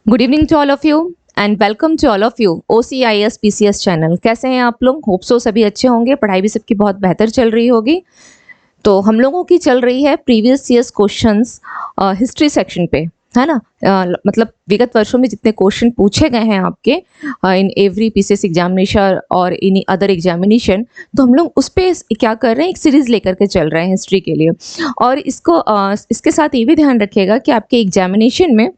Good evening to all of you and welcome to all of you OCIS PCS channel. कैसे हैं आप लोग? Hope so सभी अच्छे होंगे, पढ़ाई भी सबकी बहुत बेहतर चल रही होगी। तो हम लोगों की चल रही है previous years questions history section पे, है ना। मतलब विगत वर्षों में जितने क्वेश्चन पूछे गए हैं आपके इन एवरी PCS एग्जामिनेशन और इन अदर एग्जामिनेशन, तो हम लोग उस पे क्या कर रहे हैं, एक सीरीज लेकर के चल रहे हैं हिस्ट्री के लिए। और इसको इसके साथ ये भी ध्यान रखिएगा कि आपके एग्जामिनेशन में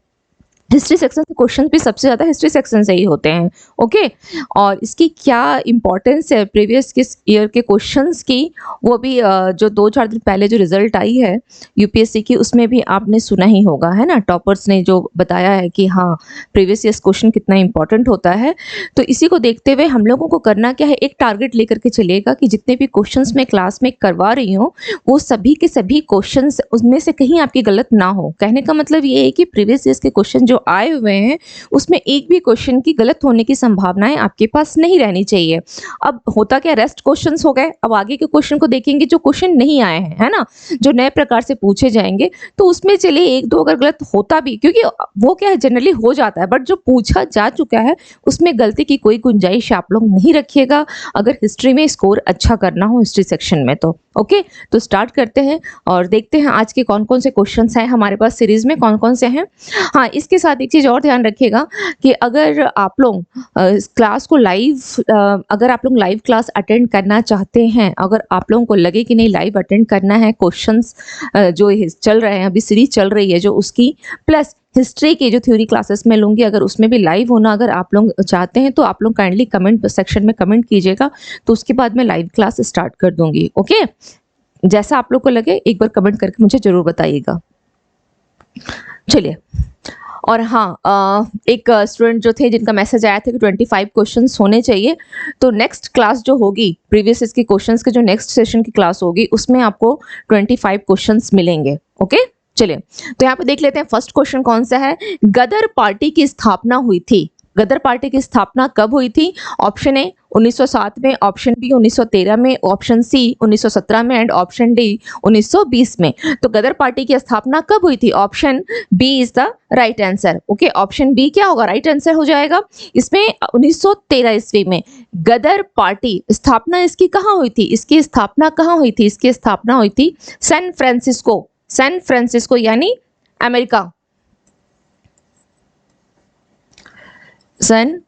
हिस्ट्री सेक्शन के क्वेश्चन भी सबसे ज़्यादा हिस्ट्री सेक्शन से ही होते हैं। ओके, और इसकी क्या इम्पोर्टेंस है प्रीवियस किस ईयर के क्वेश्चंस की, वो भी जो 2-4 दिन पहले जो रिजल्ट आई है UPSC की, उसमें भी आपने सुना ही होगा, है ना। टॉपर्स ने जो बताया है कि हाँ प्रीवियस ईयर क्वेश्चन कितना इंपॉर्टेंट होता है। तो इसी को देखते हुए हम लोगों को करना क्या है, एक टारगेट लेकर के चलिएगा कि जितने भी क्वेश्चन मैं क्लास में करवा रही हूँ वो सभी के सभी क्वेश्चन उसमें से कहीं आपकी गलत ना हो। कहने का मतलब ये है कि प्रीवियस ईयर के क्वेश्चन जो आए हुए हैं उसमें एक भी क्वेश्चन की गलत होने की संभावनाएं आपके पास नहीं रहनी चाहिए। अब होता क्या, रेस्ट क्वेश्चंस हो गए, अब आगे के क्वेश्चन को देखेंगे जो क्वेश्चन नहीं आए हैं, है ना, जो नए प्रकार से पूछे जाएंगे। तो उसमें चलिए एक दो अगर गलत होता भी, क्योंकि वो क्या है जनरली हो जाता है, बट जो पूछा जा चुका है उसमें गलती की कोई गुंजाइश आप लोग नहीं रखिएगा अगर हिस्ट्री में स्कोर अच्छा करना हो हिस्ट्री सेक्शन में। तो ओके, तो स्टार्ट करते हैं और देखते हैं आज के कौन कौन से क्वेश्चंस हैं हमारे पास, सीरीज में कौन कौन से हैं। हाँ, इसके साथ एक चीज़ और ध्यान रखिएगा कि अगर आप लोग क्लास को लाइव अगर आप लोग लाइव क्लास अटेंड करना चाहते हैं, अगर आप लोगों को लगे कि नहीं लाइव अटेंड करना है, क्वेश्चंस जो चल रहे हैं अभी सीरीज चल रही है जो उसकी, प्लस हिस्ट्री की जो थ्योरी क्लासेस में लूँगी, अगर उसमें भी लाइव होना अगर आप लोग चाहते हैं तो आप लोग काइंडली कमेंट सेक्शन में कमेंट कीजिएगा, तो उसके बाद मैं लाइव क्लास स्टार्ट कर दूंगी। ओके, जैसा आप लोग को लगे एक बार कमेंट करके मुझे जरूर बताइएगा। चलिए, और हाँ एक स्टूडेंट जो थे जिनका मैसेज आया था कि 25 क्वेश्चंस होने चाहिए, तो नेक्स्ट क्लास जो होगी प्रीवियस इसके क्वेश्चंस के जो नेक्स्ट सेशन की क्लास होगी उसमें आपको 25 क्वेश्चंस मिलेंगे। ओके, चलिए तो यहाँ पे देख लेते हैं फर्स्ट क्वेश्चन कौन सा है। गदर पार्टी की स्थापना हुई थी, गदर पार्टी की स्थापना कब हुई थी? ऑप्शन ए 1907 में, ऑप्शन बी 1913 में, ऑप्शन सी 1917 में एंड ऑप्शन डी 1920 में। तो गदर पार्टी की स्थापना कब हुई थी? Option B is the right answer. Okay, option B क्या होगा, राइट आंसर हो जाएगा। इसमें 1913 ईस्वी में गदर पार्टी स्थापना इसकी कहाँ हुई थी? इसकी स्थापना कहाँ हुई थी? इसकी स्थापना हुई थी सैन फ्रांसिस्को, सैन फ्रांसिस्को यानी America, San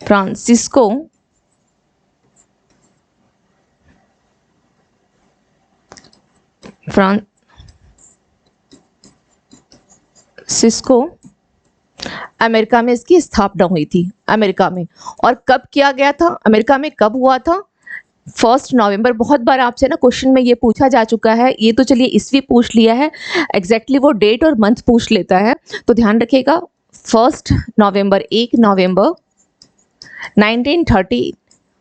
Francisco Francisco America में इसकी स्थापना हुई थी, अमेरिका में। और कब किया गया था, अमेरिका में कब हुआ था? 1 नवंबर। बहुत बार आपसे ना क्वेश्चन में ये पूछा जा चुका है, ये तो चलिए ईस्वी पूछ लिया है, एग्जैक्टली वो डेट और मंथ पूछ लेता है, तो ध्यान रखिएगा 1 नवंबर, 1 नवंबर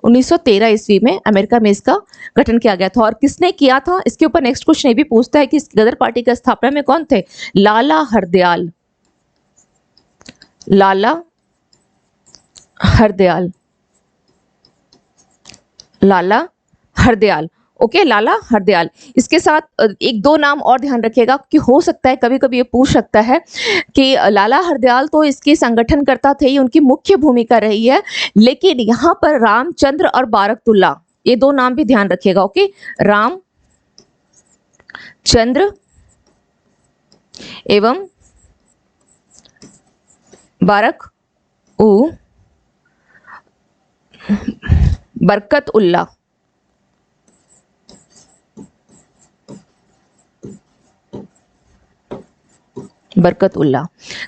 1913 ईस्वी में अमेरिका में इसका गठन किया गया था। और किसने किया था, इसके ऊपर नेक्स्ट क्वेश्चन ये भी पूछता है कि इस गदर पार्टी का स्थापना में कौन थे? लाला हरदयाल, लाला हरदयाल, लाला हरदयाल। ओके, लाला हरदयाल। इसके साथ एक दो नाम और ध्यान रखिएगा कि हो सकता है कभी कभी ये पूछ सकता है कि लाला हरदयाल तो इसके संगठनकर्ता थे ही, उनकी मुख्य भूमिका रही है, लेकिन यहाँ पर रामचंद्र और बारकतुल्ला, ये दो नाम भी ध्यान रखिएगा। ओके, रामचंद्र एवं बरकतउल्ला, बरकतउल्ला।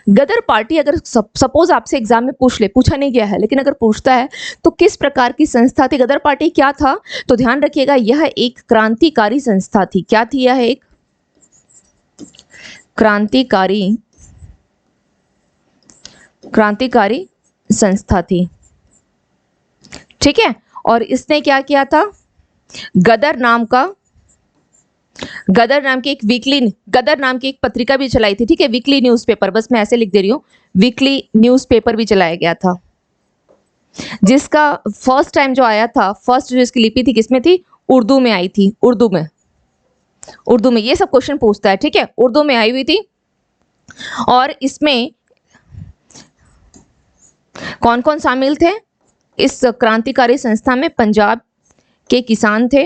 गदर पार्टी अगर सपोज आपसे एग्जाम में पूछा नहीं गया है लेकिन अगर पूछता है तो किस प्रकार की संस्था थी, गदर पार्टी क्या था, तो ध्यान रखिएगा यह एक क्रांतिकारी संस्था थी। क्या थी? यह एक क्रांतिकारी संस्था थी, ठीक है। और इसने क्या किया था, गदर नाम की एक गदर नाम की एक पत्रिका भी चलाई थी, ठीक है, वीकली न्यूज़पेपर, बस मैं ऐसे लिख दे रही हूँ, वीकली न्यूज़पेपर भी चलाया गया था, जिसका फर्स्ट टाइम जो आया था, फर्स्ट जो इसकी लिपि थी किसमें थी? उर्दू में आई थी, उर्दू में। ये सब क्वेश्चन पूछता है, ठीक है, उर्दू में आई हुई थी। और इसमें कौन कौन शामिल थे? इस क्रांतिकारी संस्था में पंजाब के किसान थे,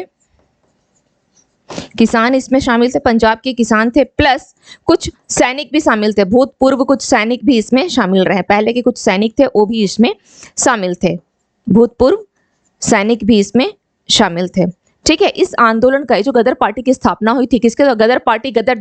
किसान इसमें शामिल थे, पंजाब के किसान थे, प्लस कुछ सैनिक भी शामिल थे, भूतपूर्व कुछ सैनिक भी इसमें शामिल रहे, पहले के कुछ सैनिक थे वो भी इसमें शामिल थे, भूतपूर्व सैनिक भी इसमें शामिल थे। ठीक है, इस आंदोलन का जो गदर पार्टी की स्थापना हुई थी, किसके? गदर पार्टी, गदर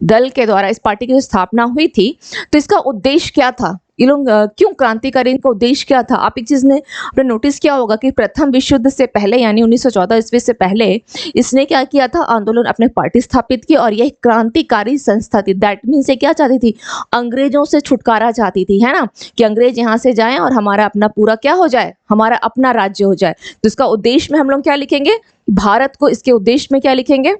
दल के द्वारा इस पार्टी की स्थापना हुई थी। तो इसका उद्देश्य क्या था? ये लोग क्यों क्रांतिकारी, इनका उद्देश्य क्या था? आप एक चीज ने आपने नोटिस किया होगा कि प्रथम विश्व युद्ध से पहले यानी 1914 ईस्वी से पहले इसने क्या किया था? आंदोलन, अपने पार्टी स्थापित की, और यह क्रांतिकारी संस्था थी। दैट मीन्स ये क्या चाहती थी? अंग्रेजों से छुटकारा चाहती थी, है ना, कि अंग्रेज यहाँ से जाएं और हमारा अपना पूरा क्या हो जाए, हमारा अपना राज्य हो जाए। तो इसका उद्देश्य में हम लोग क्या लिखेंगे? भारत को इसके उद्देश्य में क्या लिखेंगे?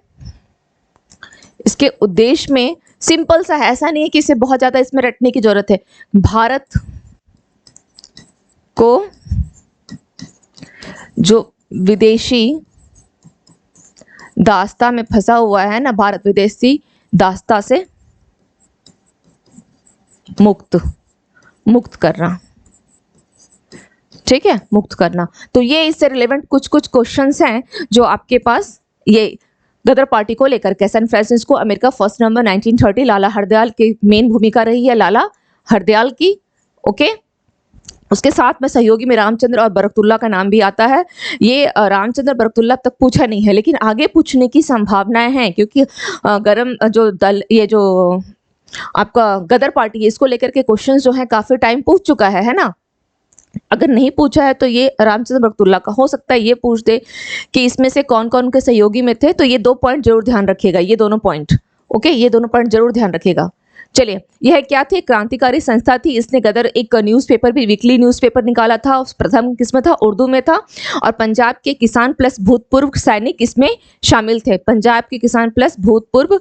इसके उद्देश्य में सिंपल सा है, ऐसा नहीं है कि इसे बहुत ज्यादा इसमें रटने की जरूरत है। भारत को जो विदेशी दास्ता में फंसा हुआ है ना, भारत विदेशी दास्ता से मुक्त करना। ठीक है, मुक्त करना। तो ये इससे रिलेवेंट कुछ कुछ क्वेश्चंस हैं जो आपके पास ये गदर पार्टी को लेकर के। सैन फ्रांसिस्को अमेरिका, 1 नवंबर 1930, लाला हरदयाल की मेन भूमिका रही है, लाला हरदयाल की। ओके, उसके साथ में सहयोगी में रामचंद्र और बरकतुल्ला का नाम भी आता है। ये रामचंद्र बरकतुल्ला तक पूछा नहीं है, लेकिन आगे पूछने की संभावनाएं हैं, क्योंकि गरम जो दल, ये जो आपका गदर पार्टी है, इसको लेकर के क्वेश्चन जो है काफी टाइम पूछ चुका है ना। अगर नहीं पूछा है तो ये रामचंद्र बरकतुल्ला का हो सकता है, ये पूछ दे कि इसमें से कौन कौन के सहयोगी में थे। तो ये 2 पॉइंट जरूर ध्यान रखिएगा, ये दोनों पॉइंट। ओके, ये दोनों पॉइंट जरूर ध्यान रखिएगा। चलिए, यह क्या थी? क्रांतिकारी संस्था थी। इसने गदर एक न्यूज़पेपर भी, वीकली न्यूज़पेपर निकाला था, प्रथम किस्म था, उर्दू में था। और पंजाब के किसान प्लस भूतपूर्व सैनिक इसमें शामिल थे, पंजाब के किसान प्लस भूतपूर्व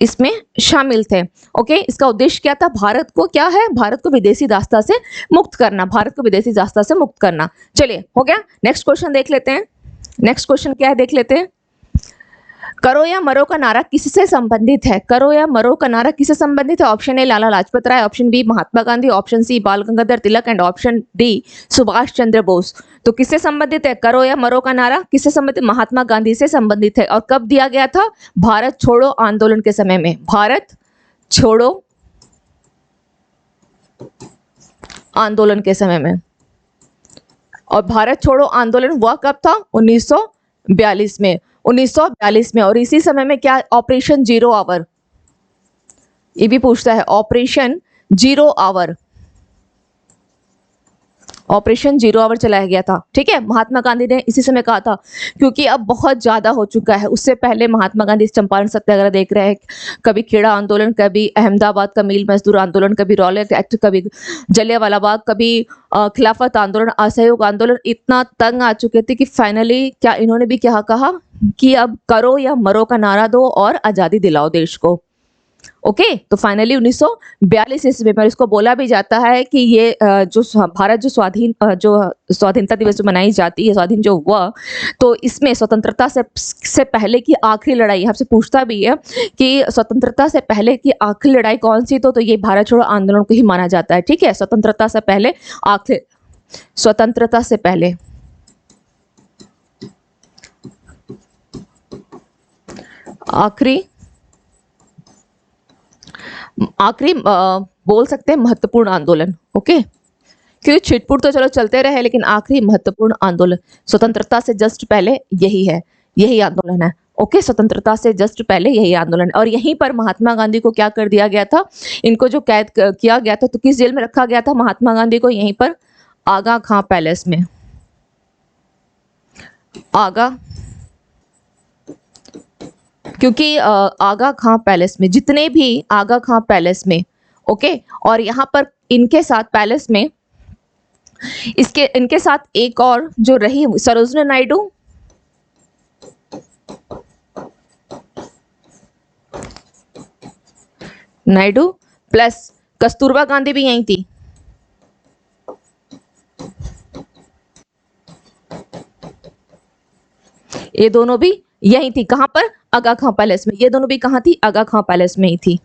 इसमें शामिल थे। ओके, इसका उद्देश्य क्या था? भारत को क्या है? भारत को विदेशी दास्ता से मुक्त करना, भारत को विदेशी दास्ता से मुक्त करना। चलिए, हो गया। नेक्स्ट क्वेश्चन देख लेते हैं। नेक्स्ट क्वेश्चन क्या है, देख लेते हैं। करो या मरो का नारा किससे संबंधित है? करो या मरो का नारा किससे संबंधित है? Option A Lala Lajpat Rai, option B Mahatma Gandhi, option C Bal Gangadhar Tilak and option D Subhash Chandra Bose. तो किससे संबंधित है करो या मरो का नारा? किससे संबंधित? महात्मा गांधी से संबंधित है। और कब दिया गया था? भारत छोड़ो आंदोलन के समय में। भारत छोड़ो आंदोलन के समय में। और भारत छोड़ो आंदोलन हुआ कब था? 1942 में। 1942 में। और इसी समय में क्या? ऑपरेशन जीरो आवर, ये भी पूछता है, operation zero hour, operation zero hour चलाया गया था। ठीक है, महात्मा गांधी ने इसी समय कहा था, क्योंकि अब बहुत ज्यादा हो चुका है। उससे पहले महात्मा गांधी चंपारण सत्याग्रह देख रहे हैं, कभी खेड़ा आंदोलन, कभी अहमदाबाद का मिल मजदूर आंदोलन, कभी रॉलेट एक्ट, कभी जलियांवाला बाग, कभी खिलाफत आंदोलन, असहयोग आंदोलन, इतना तंग आ चुके थे कि फाइनली क्या इन्होंने भी क्या कहा कि अब करो या मरो का नारा दो और आजादी दिलाओ देश को। ओके, तो फाइनली 1942 ईस्वी में इसको बोला भी जाता है कि ये जो भारत जो स्वाधीनता दिवस जो मनाई जाती है, स्वाधीन जो हुआ, तो इसमें स्वतंत्रता से पहले की आखिरी लड़ाई, आपसे पूछता भी है कि स्वतंत्रता से पहले की आखिरी लड़ाई कौन सी, तो ये भारत छोड़ो आंदोलन को ही माना जाता है। ठीक है, स्वतंत्रता से पहले स्वतंत्रता से पहले आखिरी बोल सकते हैं महत्वपूर्ण आंदोलन। ओके, क्योंकि छिटपुट तो चलो चलते रहे, लेकिन आखिरी महत्वपूर्ण आंदोलन स्वतंत्रता से जस्ट पहले यही है, यही आंदोलन है। ओके, स्वतंत्रता से जस्ट पहले यही आंदोलन। और यहीं पर महात्मा गांधी को क्या कर दिया गया था? इनको जो कैद किया गया था, तो किस जेल में रखा गया था महात्मा गांधी को? यहीं पर आगा खां पैलेस में। आगा, क्योंकि आगा खां पैलेस में, जितने भी आगा खां पैलेस में, ओके, और यहाँ पर इनके साथ पैलेस में इनके साथ एक और जो रही सरोजिनी नायडू प्लस कस्तूरबा गांधी भी यहीं थी। ये दोनों भी यही थी, कहाँ पर? आगा खां पैलेस में। ये दोनों भी कहाँ थी? आगा खां पैलेस में ही थी,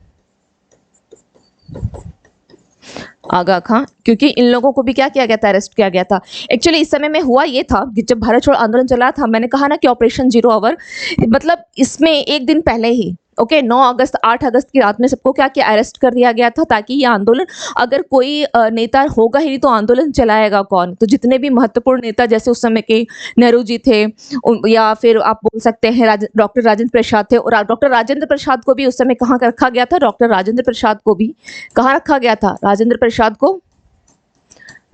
आगा खां, क्योंकि इन लोगों को भी क्या किया गया था? अरेस्ट किया गया था। एक्चुअली इस समय में हुआ ये था कि जब भारत छोड़ो आंदोलन चला था, मैंने कहा ना कि ऑपरेशन जीरो आवर, मतलब इसमें एक दिन पहले ही 9 अगस्त 8 अगस्त की रात में सबको क्या किया? अरेस्ट कर दिया गया था, ताकि ये आंदोलन, अगर कोई नेता होगा ही नहीं तो आंदोलन चलाएगा कौन? तो जितने भी महत्वपूर्ण नेता जैसे उस समय के नेहरू जी थे, या फिर आप बोल सकते हैं डॉक्टर राजेंद्र प्रसाद थे, और डॉक्टर राजेंद्र प्रसाद को भी उस समय कहाँ रखा गया था? डॉक्टर राजेंद्र प्रसाद को भी कहाँ रखा गया था? राजेंद्र प्रसाद को,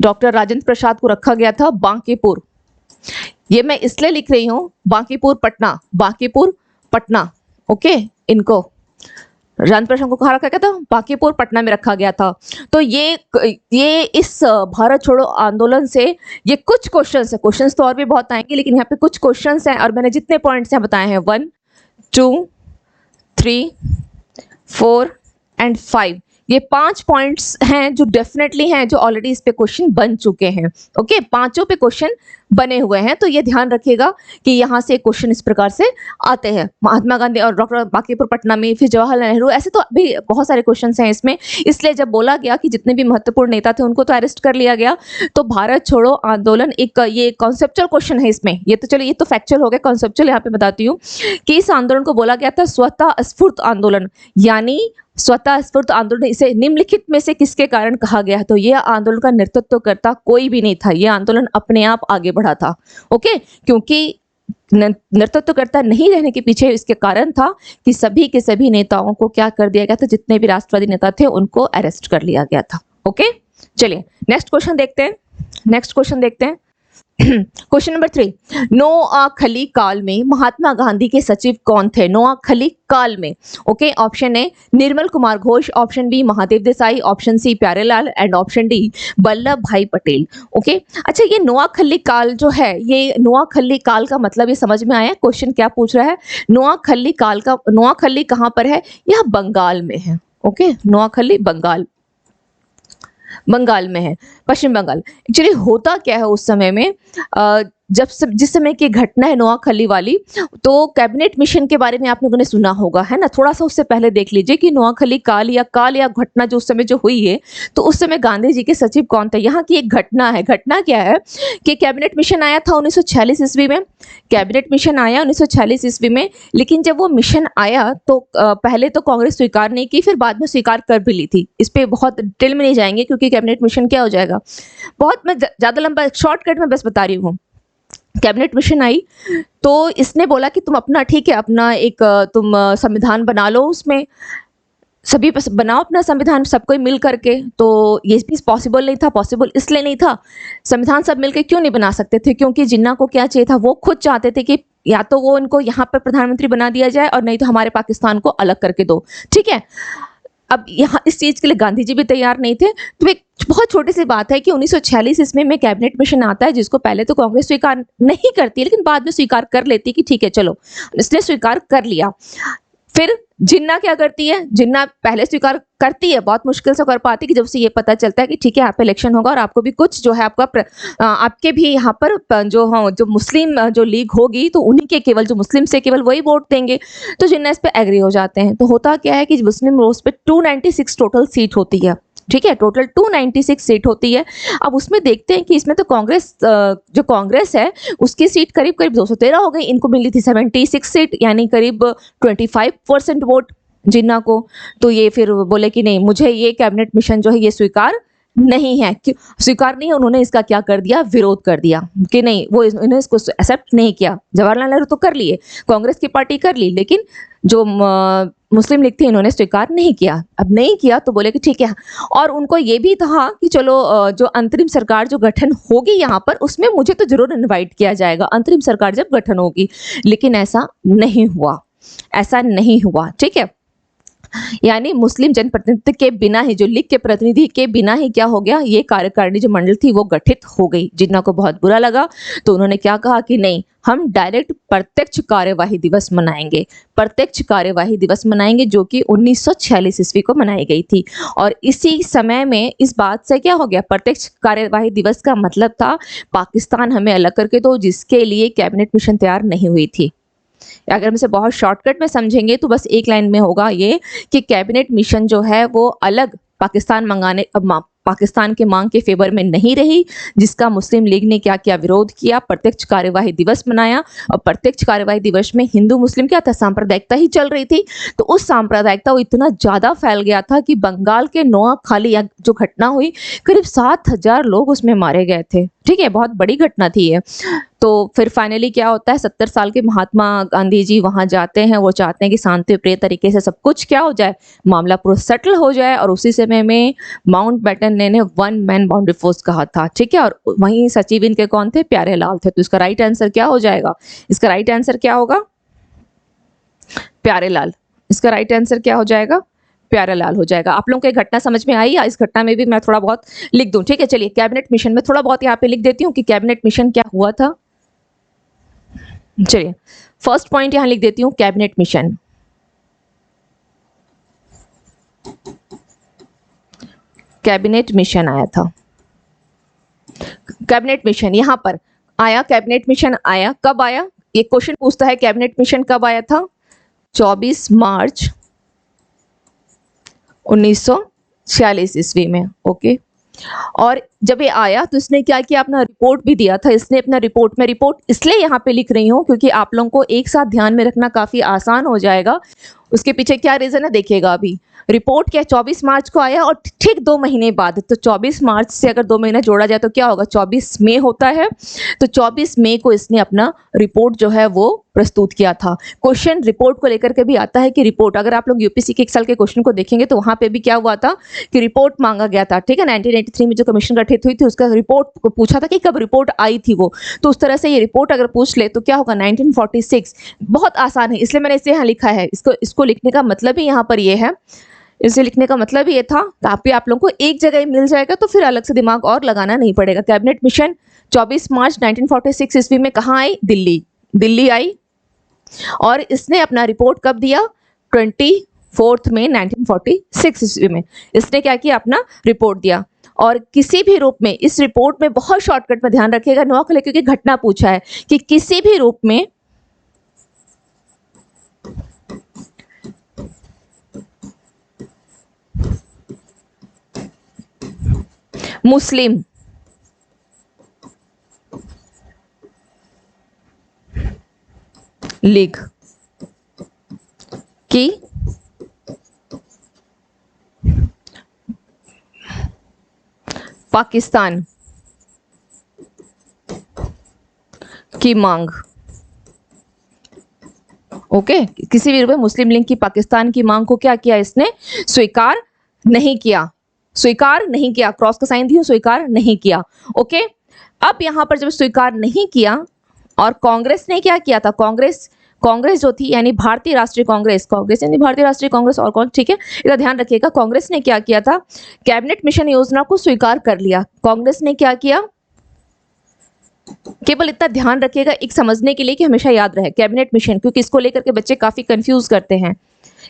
डॉक्टर राजेंद्र प्रसाद को रखा गया था बांकीपुर। ये मैं इसलिए लिख रही हूँ बांकीपुर पटना, बांकीपुर पटना, ओके। इनको राजेंद्र प्रसाद को कहाँ रखा गया था? बांकीपुर पटना में रखा गया था। तो ये इस भारत छोड़ो आंदोलन से ये कुछ क्वेश्चंस है, क्वेश्चंस तो और भी बहुत आएंगे, लेकिन यहाँ पे कुछ क्वेश्चंस हैं और मैंने जितने पॉइंट्स हैं बताए हैं 1 2 3 4 एंड 5, ये 5 पॉइंट्स हैं जो डेफिनेटली हैं, जो ऑलरेडी इस पे क्वेश्चन बन चुके हैं, ओके। पांचों पे क्वेश्चन बने हुए हैं, तो ये ध्यान रखिएगा कि यहाँ से क्वेश्चन इस प्रकार से आते हैं। महात्मा गांधी और डॉक्टर बांकीपुर पटना में, फिर जवाहरलाल नेहरू, ऐसे तो अभी बहुत सारे क्वेश्चंस हैं इसमें। इसलिए जब बोला गया कि जितने भी महत्वपूर्ण नेता थे उनको तो अरेस्ट कर लिया गया, तो भारत छोड़ो आंदोलन एक ये कॉन्सेप्चुअल क्वेश्चन है इसमें। ये तो चलो, ये तो फैक्चुअल हो गया, कॉन्सेप्चुअल यहाँ पे बताती हूँ कि इस आंदोलन को बोला गया था स्वतः स्फूर्त आंदोलन, यानी स्वतः स्फूर्त आंदोलन। इसे निम्नलिखित में से किसके कारण कहा गया? तो यह आंदोलन का नेतृत्व करता कोई भी नहीं था, यह आंदोलन अपने आप आगे बढ़ा था, ओके। क्योंकि नेतृत्व करता नहीं रहने के पीछे इसके कारण था कि सभी के सभी नेताओं को क्या कर दिया गया था? जितने भी राष्ट्रवादी नेता थे उनको अरेस्ट कर लिया गया था, ओके। चलिए नेक्स्ट क्वेश्चन देखते हैं, नेक्स्ट क्वेश्चन देखते हैं। क्वेश्चन नंबर 3, नोआखली काल में महात्मा गांधी के सचिव कौन थे? नोआखली काल में, okay. Option A Nirmal Kumar Ghosh, option B Mahadev Desai, option C Pyarelal and option D Vallabh Bhai Patel, okay. अच्छा, ये नोआखली काल जो है, ये नोआखली काल का मतलब ये समझ में आया? क्वेश्चन क्या पूछ रहा है? नोआखली काल का, नोआखली कहाँ पर है? यह बंगाल में है, ओके। नोआखली बंगाल में है, पश्चिम बंगाल। एक्चुअली होता क्या है उस समय में, जिस समय की घटना है नोआखली वाली, तो कैबिनेट मिशन के बारे में आप लोगों ने सुना होगा, है ना? थोड़ा सा उससे पहले देख लीजिए कि नोआखली काल या घटना जो उस समय जो हुई है, तो उस समय गांधी जी के सचिव कौन थे? यहाँ की एक घटना है। घटना क्या है कि कैबिनेट मिशन आया था 1946 ईस्वी में, कैबिनेट मिशन आया 1946 ईस्वी में, लेकिन जब वो मिशन आया तो पहले तो कांग्रेस स्वीकार नहीं की, फिर बाद में स्वीकार कर भी ली थी। इस पे बहुत डिटेल में नहीं जाएंगे क्योंकि कैबिनेट मिशन क्या हो जाएगा बहुत, मैं ज्यादा लंबा शॉर्टकट में बस बता रही हूँ। कैबिनेट मिशन आई तो इसने बोला कि तुम अपना, ठीक है, अपना एक तुम संविधान बना लो, उसमें सभी बनाओ अपना संविधान, सब कोई मिल करके। तो ये भी पॉसिबल नहीं था। पॉसिबल इसलिए नहीं था, संविधान सब मिलकर क्यों नहीं बना सकते थे? क्योंकि जिन्ना को क्या चाहिए था, वो खुद चाहते थे कि या तो वो इनको यहाँ पर प्रधानमंत्री बना दिया जाए और नहीं तो हमारे पाकिस्तान को अलग करके दो, ठीक है। अब यहाँ इस चीज के लिए गांधी जी भी तैयार नहीं थे। तो एक बहुत छोटी सी बात है कि 1946 ईस्वी में कैबिनेट मिशन आता है, जिसको पहले तो कांग्रेस स्वीकार नहीं करती, लेकिन बाद में स्वीकार कर लेती कि ठीक है चलो, इसने स्वीकार कर लिया। फिर जिन्ना क्या करती है? जिन्ना पहले स्वीकार करती है, बहुत मुश्किल से कर पाती, कि जब से ये पता चलता है कि ठीक है यहाँ पे इलेक्शन होगा और आपको भी कुछ जो है आपका आपके भी यहाँ पर जो मुस्लिम जो लीग होगी तो उन्हीं के केवल, जो मुस्लिम से केवल वही वोट देंगे। तो जिन्ना इस पे एग्री हो जाते हैं। तो होता क्या है कि मुस्लिम रोज पे 296 टोटल सीट होती है, ठीक है, टोटल 296 सीट होती है। अब उसमें देखते हैं कि इसमें तो कांग्रेस, जो कांग्रेस है उसकी सीट करीब करीब 213 हो गई, इनको मिली थी 76 सीट, यानी करीब 25% वोट जिन्ना को। तो ये फिर बोले कि नहीं, मुझे ये कैबिनेट मिशन जो है ये स्वीकार नहीं है। स्वीकार नहीं है, उन्होंने इसका क्या कर दिया? विरोध कर दिया कि नहीं, वो इन्होंने इसको एक्सेप्ट नहीं किया। जवाहरलाल नेहरू तो कर लिए, कांग्रेस की पार्टी कर ली, लेकिन जो मुस्लिम लीग थी इन्होंने स्वीकार नहीं किया। अब नहीं किया तो बोले कि ठीक है। और उनको ये भी था कि चलो जो अंतरिम सरकार जो गठन होगी यहाँ पर, उसमें मुझे तो जरूर इनवाइट किया जाएगा अंतरिम सरकार जब गठन होगी। लेकिन ऐसा नहीं हुआ, ऐसा नहीं हुआ, ठीक है। यानी मुस्लिम जनप्रतिनिधि के बिना ही, जो लीग के प्रतिनिधि के बिना ही क्या हो गया, ये कार्यकारिणी जो मंडल थी वो गठित हो गई। जिन्ना को बहुत बुरा लगा तो उन्होंने क्या कहा कि नहीं, हम डायरेक्ट प्रत्यक्ष कार्यवाही दिवस मनाएंगे, प्रत्यक्ष कार्यवाही दिवस मनाएंगे, जो कि 1946 ईस्वी को मनाई गई थी। और इसी समय में इस बात से क्या हो गया, प्रत्यक्ष कार्यवाही दिवस का मतलब था पाकिस्तान हमें अलग करके दो, जिसके लिए कैबिनेट मिशन तैयार नहीं हुई थी। अगर हम इसे बहुत शॉर्टकट में समझेंगे तो बस एक लाइन में होगा ये कि कैबिनेट मिशन जो है वो अलग पाकिस्तान के मांग के फेवर में नहीं रही, जिसका मुस्लिम लीग ने क्या किया, विरोध किया, प्रत्यक्ष कार्यवाही दिवस मनाया। और प्रत्यक्ष कार्यवाही दिवस में हिंदू मुस्लिम क्या था, सांप्रदायिकता ही चल रही थी। तो उस सांप्रदायिकता वो इतना ज्यादा फैल गया था कि बंगाल के नोआखाली जो घटना हुई, करीब 7,000 लोग उसमें मारे गए थे। ठीक है, बहुत बड़ी घटना थी ये। तो फिर फाइनली क्या होता है, 70 साल के महात्मा गांधी जी वहां जाते हैं, वो चाहते हैं कि शांति प्रिय तरीके से सब कुछ क्या हो जाए, मामला पूरा सेटल हो जाए। और उसी समय में माउंटबेटन ने वन मैन बाउंड्री फोर्स कहा था। ठीक है, और वहीं सचिव इनके कौन थे, प्यारे लाल थे। तो इसका राइट आंसर क्या हो जाएगा, इसका राइट आंसर क्या होगा, प्यारे लाल। इसका राइट आंसर क्या हो जाएगा, प्यारे लाल हो जाएगा। आप लोगों को एक घटना समझ में आई, या इस घटना में भी मैं थोड़ा बहुत लिख दूं। ठीक है, चलिए कैबिनेट मिशन में थोड़ा बहुत यहाँ पे लिख देती हूँ कि कैबिनेट मिशन क्या हुआ था। चलिए फर्स्ट पॉइंट यहां लिख देती हूं, कैबिनेट मिशन। कैबिनेट मिशन आया था, कैबिनेट मिशन यहां पर आया, कैबिनेट मिशन आया, कब आया, ये क्वेश्चन पूछता है कैबिनेट मिशन कब आया था, 24 मार्च 1946 ईस्वी में। ओके, और जब ये आया तो इसने क्या किया, अपना रिपोर्ट भी दिया था। इसने अपना रिपोर्ट, मैं रिपोर्ट इसलिए यहाँ पे लिख रही हूँ क्योंकि आप लोगों को एक साथ ध्यान में रखना काफी आसान हो जाएगा। उसके पीछे क्या रीजन है देखिएगा। अभी रिपोर्ट क्या 24 मार्च को आया और ठीक 2 महीने बाद, तो 24 मार्च से अगर 2 महीना जोड़ा जाए तो क्या होगा, 24 मई होता है। तो 24 मई को इसने अपना रिपोर्ट जो है वो प्रस्तुत किया था। क्वेश्चन रिपोर्ट को लेकर के भी आता है कि रिपोर्ट, अगर आप लोग यूपीएससी के 1 साल के क्वेश्चन को देखेंगे तो वहां पे भी क्या हुआ था कि रिपोर्ट मांगा गया था। ठीक है, 1983 में जो कमीशन गठित हुई थी उसका रिपोर्ट को पूछा था कि कब रिपोर्ट आई थी वो। तो उस तरह से ये रिपोर्ट अगर पूछ ले तो क्या होगा, 1946। बहुत आसान है, इसलिए मैंने इसे यहाँ लिखा है। इसको लिखने का मतलब ही यहाँ पर ये है, इसे लिखने का मतलब ये था ताकि आप लोगों को एक जगह ही मिल जाएगा तो फिर अलग से दिमाग और लगाना नहीं पड़ेगा। कैबिनेट मिशन 24 मार्च 1946 ईस्वी में कहाँ आई, दिल्ली आई। और इसने अपना रिपोर्ट कब दिया, 24 मई 1946 ईस्वी में इसने क्या किया, अपना रिपोर्ट दिया। और किसी भी रूप में, इस रिपोर्ट में बहुत शॉर्टकट में ध्यान रखिएगा, नौकले क्योंकि घटना पूछा है कि किसी भी रूप में मुस्लिम लीग की पाकिस्तान की मांग, ओके, किसी भी रूप में मुस्लिम लीग की पाकिस्तान की मांग को क्या किया, इसने स्वीकार नहीं किया, स्वीकार नहीं किया, क्रॉस का साइन दिया, स्वीकार नहीं किया। ओके, अब यहां पर जब स्वीकार नहीं किया और कांग्रेस ने क्या किया था, कांग्रेस जो थी यानी भारतीय राष्ट्रीय कांग्रेस यानी भारतीय राष्ट्रीय कांग्रेस और कौन, ठीक है, इसका ध्यान रखिएगा। कांग्रेस ने क्या किया था, कैबिनेट मिशन योजना को स्वीकार कर लिया। कांग्रेस ने क्या किया, केवल इतना ध्यान रखिएगा एक समझने के लिए कि हमेशा याद रहे कैबिनेट मिशन, क्योंकि इसको लेकर के बच्चे काफी कंफ्यूज करते हैं।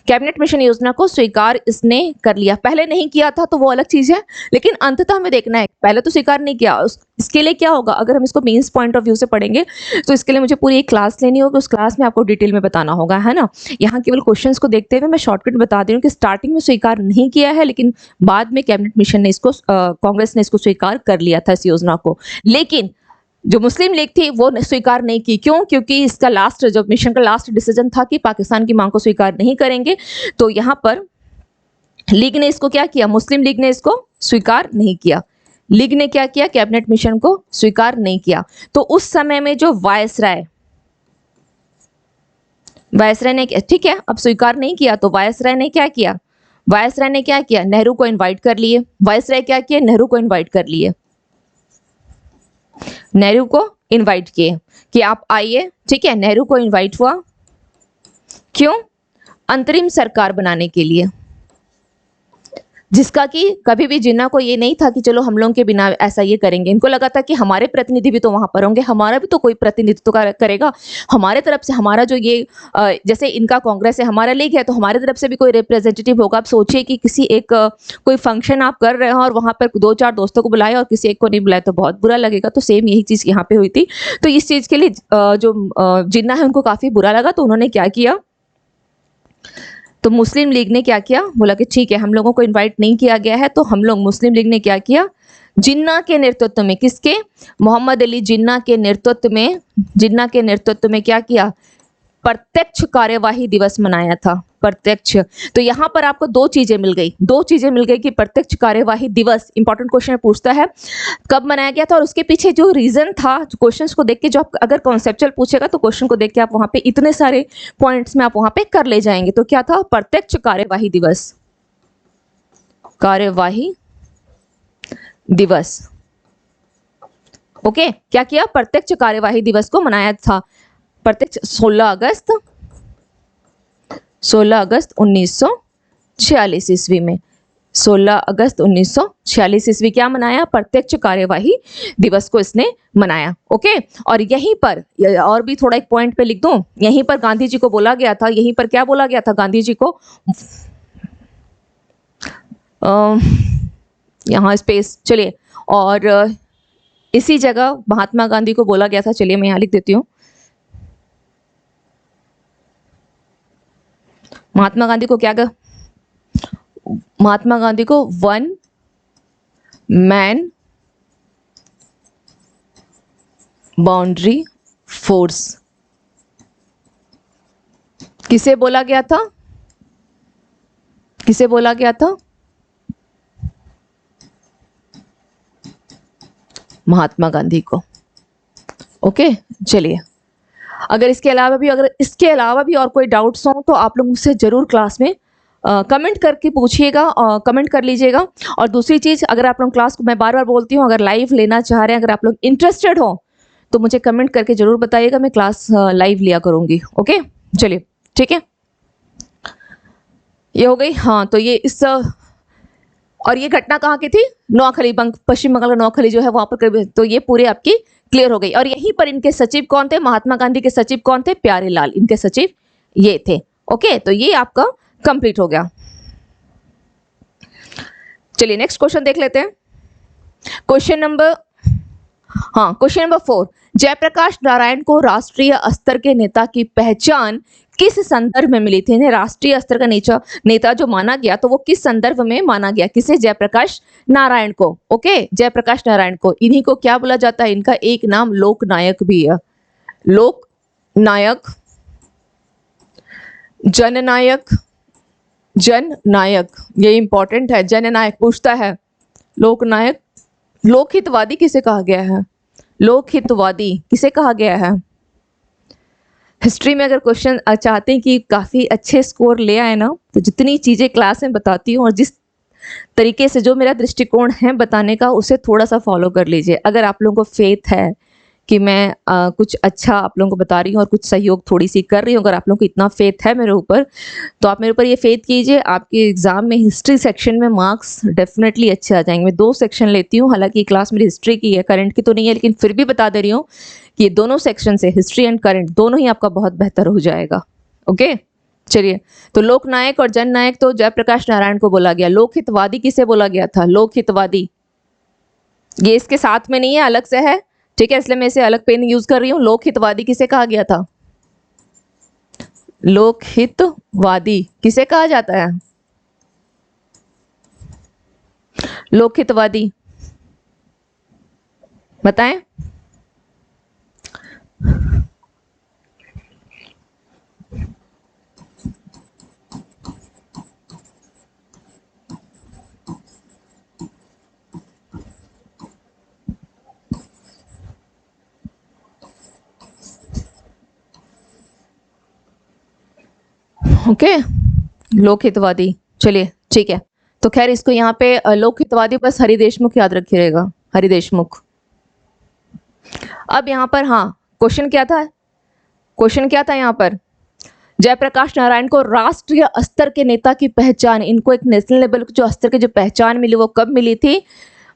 कैबिनेट मिशन योजना को स्वीकार इसने कर लिया, पहले नहीं किया था तो वो अलग चीज है, लेकिन अंततः हमें देखना है, पहले तो स्वीकार नहीं किया। इसके लिए क्या होगा, अगर हम इसको मीन्स पॉइंट ऑफ व्यू से पढ़ेंगे तो इसके लिए मुझे पूरी एक क्लास लेनी होगी, उस क्लास में आपको डिटेल में बताना होगा, है ना। यहाँ केवल क्वेश्चंस को देखते हुए मैं शॉर्टकट बता दे रही हूँ कि स्टार्टिंग में स्वीकार नहीं किया है, लेकिन बाद में कैबिनेट मिशन ने इसको कांग्रेस ने इसको स्वीकार कर लिया था इस योजना को। लेकिन जो मुस्लिम लीग थी वो स्वीकार नहीं की, क्यों, क्योंकि इसका लास्ट, जो मिशन का लास्ट डिसीजन था कि पाकिस्तान की मांग को स्वीकार नहीं करेंगे। तो यहां पर लीग ने इसको क्या किया, मुस्लिम लीग ने इसको स्वीकार नहीं किया। लीग ने क्या किया, कैबिनेट मिशन को स्वीकार नहीं किया। तो उस समय में जो वायसराय ने, ठीक है, अब स्वीकार नहीं किया तो वायसराय ने क्या किया, नेहरू को इन्वाइट कर लिए। वायसराय क्या किया, नेहरू को इन्वाइट कर लिए, नेहरू को इनवाइट किए कि आप आइए। ठीक है, नेहरू को इनवाइट हुआ, क्यों, अंतरिम सरकार बनाने के लिए। जिसका कि कभी भी जिन्ना को ये नहीं था कि चलो हम लोगों के बिना ऐसा ये करेंगे। इनको लगा था कि हमारे प्रतिनिधि भी तो वहां पर होंगे, हमारा भी तो कोई प्रतिनिधित्व करेगा, हमारे तरफ से हमारा जो ये जैसे इनका कांग्रेस है हमारा लीग है, तो हमारे तरफ से भी कोई रिप्रेजेंटेटिव होगा। आप सोचिए कि किसी एक कोई फंक्शन आप कर रहे हैं और वहां पर 2-4 दोस्तों को बुलाया और किसी एक को नहीं बुलाया तो बहुत बुरा लगेगा। तो सेम यही चीज यहाँ पे हुई थी। तो इस चीज के लिए जो जिन्ना है उनको काफी बुरा लगा, तो उन्होंने क्या किया, तो मुस्लिम लीग ने क्या किया, बोला कि ठीक है हम लोगों को इनवाइट नहीं किया गया है, तो हम लोग मुस्लिम लीग ने क्या किया, जिन्ना के नेतृत्व में, किसके, मोहम्मद अली जिन्ना के नेतृत्व में, जिन्ना के नेतृत्व में क्या किया, प्रत्यक्ष कार्यवाही दिवस मनाया था। प्रत्यक्ष, तो यहां पर आपको दो चीजें मिल गई कि प्रत्यक्ष कार्यवाही दिवस, इंपॉर्टेंट क्वेश्चन पूछता है कब मनाया गया था, और उसके पीछे जो रीजन था, क्वेश्चंस को देख के, जो आप अगर कॉन्सेप्चुअल पूछेगा तो क्वेश्चन को देख के आप वहां पे इतने सारे पॉइंट्स में आप वहां पे कर ले जाएंगे। तो क्या था, प्रत्यक्ष कार्यवाही दिवस, कार्यवाही दिवस। ओके, क्या किया, प्रत्यक्ष कार्यवाही दिवस को मनाया था। प्रत्यक्ष 16 अगस्त 1946 ईस्वी में, 16 अगस्त 1946 ईस्वी क्या मनाया, प्रत्यक्ष कार्यवाही दिवस को इसने मनाया। ओके, और यहीं पर और भी थोड़ा एक पॉइंट पे लिख दूं, यहीं पर गांधी जी को बोला गया था, यहीं पर क्या बोला गया था गांधी जी को, यहाँ स्पेस, चलिए, और इसी जगह महात्मा गांधी को बोला गया था, चलिए मैं यहाँ लिख देती हूँ, महात्मा गांधी को क्या कर, महात्मा गांधी को वन मैन बाउंड्री फोर्स किसे बोला गया था, किसे बोला गया था, महात्मा गांधी को। ओके, चलिए, अगर इसके अलावा भी और कोई डाउट्स हो तो आप लोग मुझसे जरूर क्लास में कमेंट करके पूछिएगा, कमेंट कर लीजिएगा। और दूसरी चीज, अगर आप लोग क्लास को, मैं बार बार बोलती हूँ, अगर लाइव लेना चाह रहे हैं, अगर आप लोग इंटरेस्टेड हो तो मुझे कमेंट करके जरूर बताइएगा, मैं क्लास लाइव लिया करूंगी। ओके, चलिए, ठीक है, ये हो गई। हाँ, तो ये इस और ये घटना कहाँ की थी, नोआखली, पश्चिम बंगाल का नोआखली जो है वहां पर, तो ये पूरे आपकी क्लियर हो गई। और यहीं पर इनके सचिव कौन थे, महात्मा गांधी के सचिव कौन थे, प्यारेलाल, इनके सचिव ये थे। ओके, तो ये आपका कंप्लीट हो गया। चलिए नेक्स्ट क्वेश्चन देख लेते हैं। क्वेश्चन नंबर 4, जयप्रकाश नारायण को राष्ट्रीय स्तर के नेता की पहचान किस संदर्भ में मिली थी। इन्हें राष्ट्रीय स्तर का नेता जो माना गया, तो वो किस संदर्भ में माना गया, किसे, जयप्रकाश नारायण को। ओके, जयप्रकाश नारायण को, इन्हीं को क्या बोला जाता है, इनका एक नाम लोकनायक भी है, लोकनायक, जननायक, जननायक, ये इंपॉर्टेंट है, जननायक पूछता है, लोकनायक। लोकहितवादी किसे कहा गया है, लोकहितवादी किसे कहा गया है। हिस्ट्री में अगर क्वेश्चन चाहते हैं कि काफ़ी अच्छे स्कोर ले आए ना, तो जितनी चीज़ें क्लास में बताती हूँ और जिस तरीके से जो मेरा दृष्टिकोण है बताने का, उसे थोड़ा सा फॉलो कर लीजिए। अगर आप लोगों को फेथ है कि मैं कुछ अच्छा आप लोगों को बता रही हूँ और कुछ सहयोग थोड़ी सी कर रही हूँ, अगर आप लोगों को इतना फेथ है मेरे ऊपर, तो आप मेरे ऊपर ये फेथ कीजिए, आपके एग्जाम में हिस्ट्री सेक्शन में मार्क्स डेफिनेटली अच्छे आ जाएंगे। मैं 2 सेक्शन लेती हूँ, हालांकि क्लास मेरी हिस्ट्री की है, करंट की तो नहीं है, लेकिन फिर भी बता दे रही हूँ कि ये दोनों सेक्शन से, हिस्ट्री एंड करंट दोनों ही आपका बहुत बेहतर हो जाएगा। ओके, चलिए, तो लोकनायक और जननायक तो जयप्रकाश नारायण को बोला गया। लोकहितवादी किसे बोला गया था, लोकहितवादी, ये इसके साथ में नहीं है, अलग से है, ठीक है, इसलिए मैं इसे अलग पेन यूज कर रही हूँ। लोकहितवादी किसे कहा गया था, लोकहितवादी किसे कहा जाता है, लोकहितवादी बताएं। ओके, लोकहितवादी, चलिए ठीक है। तो खैर इसको यहाँ पे लोकहितवादी बस हरि देशमुख याद रखिएगा, हरि देशमुख। अब यहाँ पर हाँ, क्वेश्चन क्या था, क्वेश्चन क्या था यहाँ पर, जयप्रकाश नारायण को राष्ट्रीय स्तर के नेता की पहचान, इनको एक नेशनल लेवल जो स्तर की जो पहचान मिली वो कब मिली थी?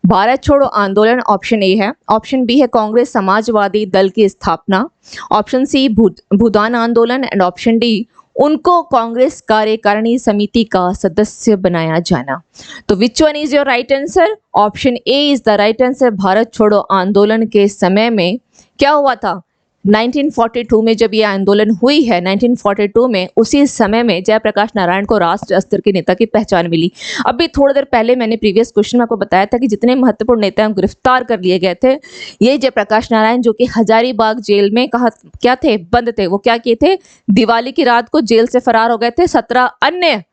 भारत छोड़ो आंदोलन ऑप्शन ए है। ऑप्शन बी है कांग्रेस समाजवादी दल की स्थापना। ऑप्शन सी भूदान आंदोलन एंड ऑप्शन डी उनको कांग्रेस कार्यकारिणी समिति का सदस्य बनाया जाना। तो which one is your right answer? Option A is the right answer. Bharat छोड़ो आंदोलन के समय में क्या हुआ था? 1942 में जब ये आंदोलन हुई है, 1942 में, उसी समय में जयप्रकाश नारायण को राष्ट्रीय स्तर के नेता की पहचान मिली। अभी थोड़ी देर पहले मैंने प्रीवियस क्वेश्चन में आपको बताया था कि जितने महत्वपूर्ण नेता गिरफ्तार कर लिए गए थे, ये जयप्रकाश नारायण जो कि हजारीबाग जेल में क्या थे? बंद थे। वो क्या किए थे? दिवाली की रात को जेल से फरार हो गए थे। 17 अन्य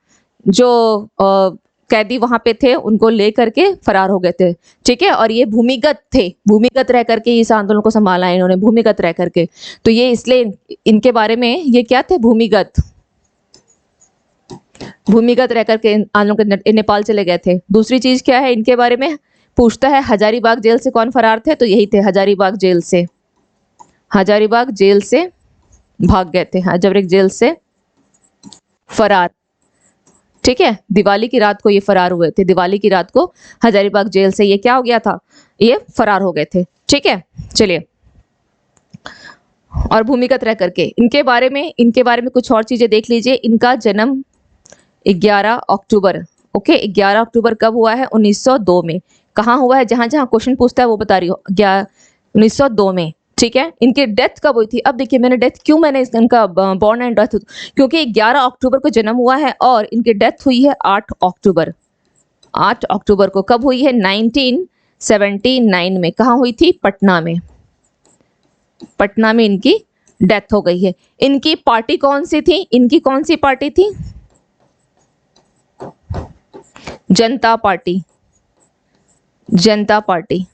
जो कैदी वहां पे थे उनको लेकर के फरार हो गए थे, ठीक है। और ये भूमिगत थे, भूमिगत रह करके इस आंदोलन को संभाला है इन्होंने, भूमिगत रह करके। तो ये इसलिए इनके बारे में ये क्या थे? भूमिगत रह करके आंदोलन के नेपाल चले गए थे। दूसरी चीज क्या है इनके बारे में पूछता है? हजारीबाग जेल से कौन फरार थे? तो यही थे, हजारीबाग जेल से भाग गए थे, हजारीबाग जेल से फरार, ठीक है। दिवाली की रात को ये फरार हुए थे, दिवाली की रात को हजारीबाग जेल से ये क्या हो गया था? ये फरार हो गए थे, ठीक है। चलिए, और भूमिगत रह करके इनके बारे में कुछ और चीजें देख लीजिए। इनका जन्म 11 अक्टूबर, ओके, 11 अक्टूबर कब हुआ है? 1902 में। कहाँ हुआ है? जहां जहां क्वेश्चन पूछता है वो बता रही हो। 1902 में, ठीक है। इनकी डेथ कब हुई थी? अब देखिए मैंने डेथ क्यों, मैंने इनका बॉर्न एंड डेथ, क्योंकि 11 अक्टूबर को जन्म हुआ है और इनकी डेथ हुई है 8 अक्टूबर। 8 अक्टूबर को कब हुई है? 1979 में। कहाँ हुई थी? पटना में। पटना में इनकी डेथ हो गई है। इनकी पार्टी कौन सी थी? इनकी कौन सी पार्टी थी? जनता पार्टी। जनता पार्टी।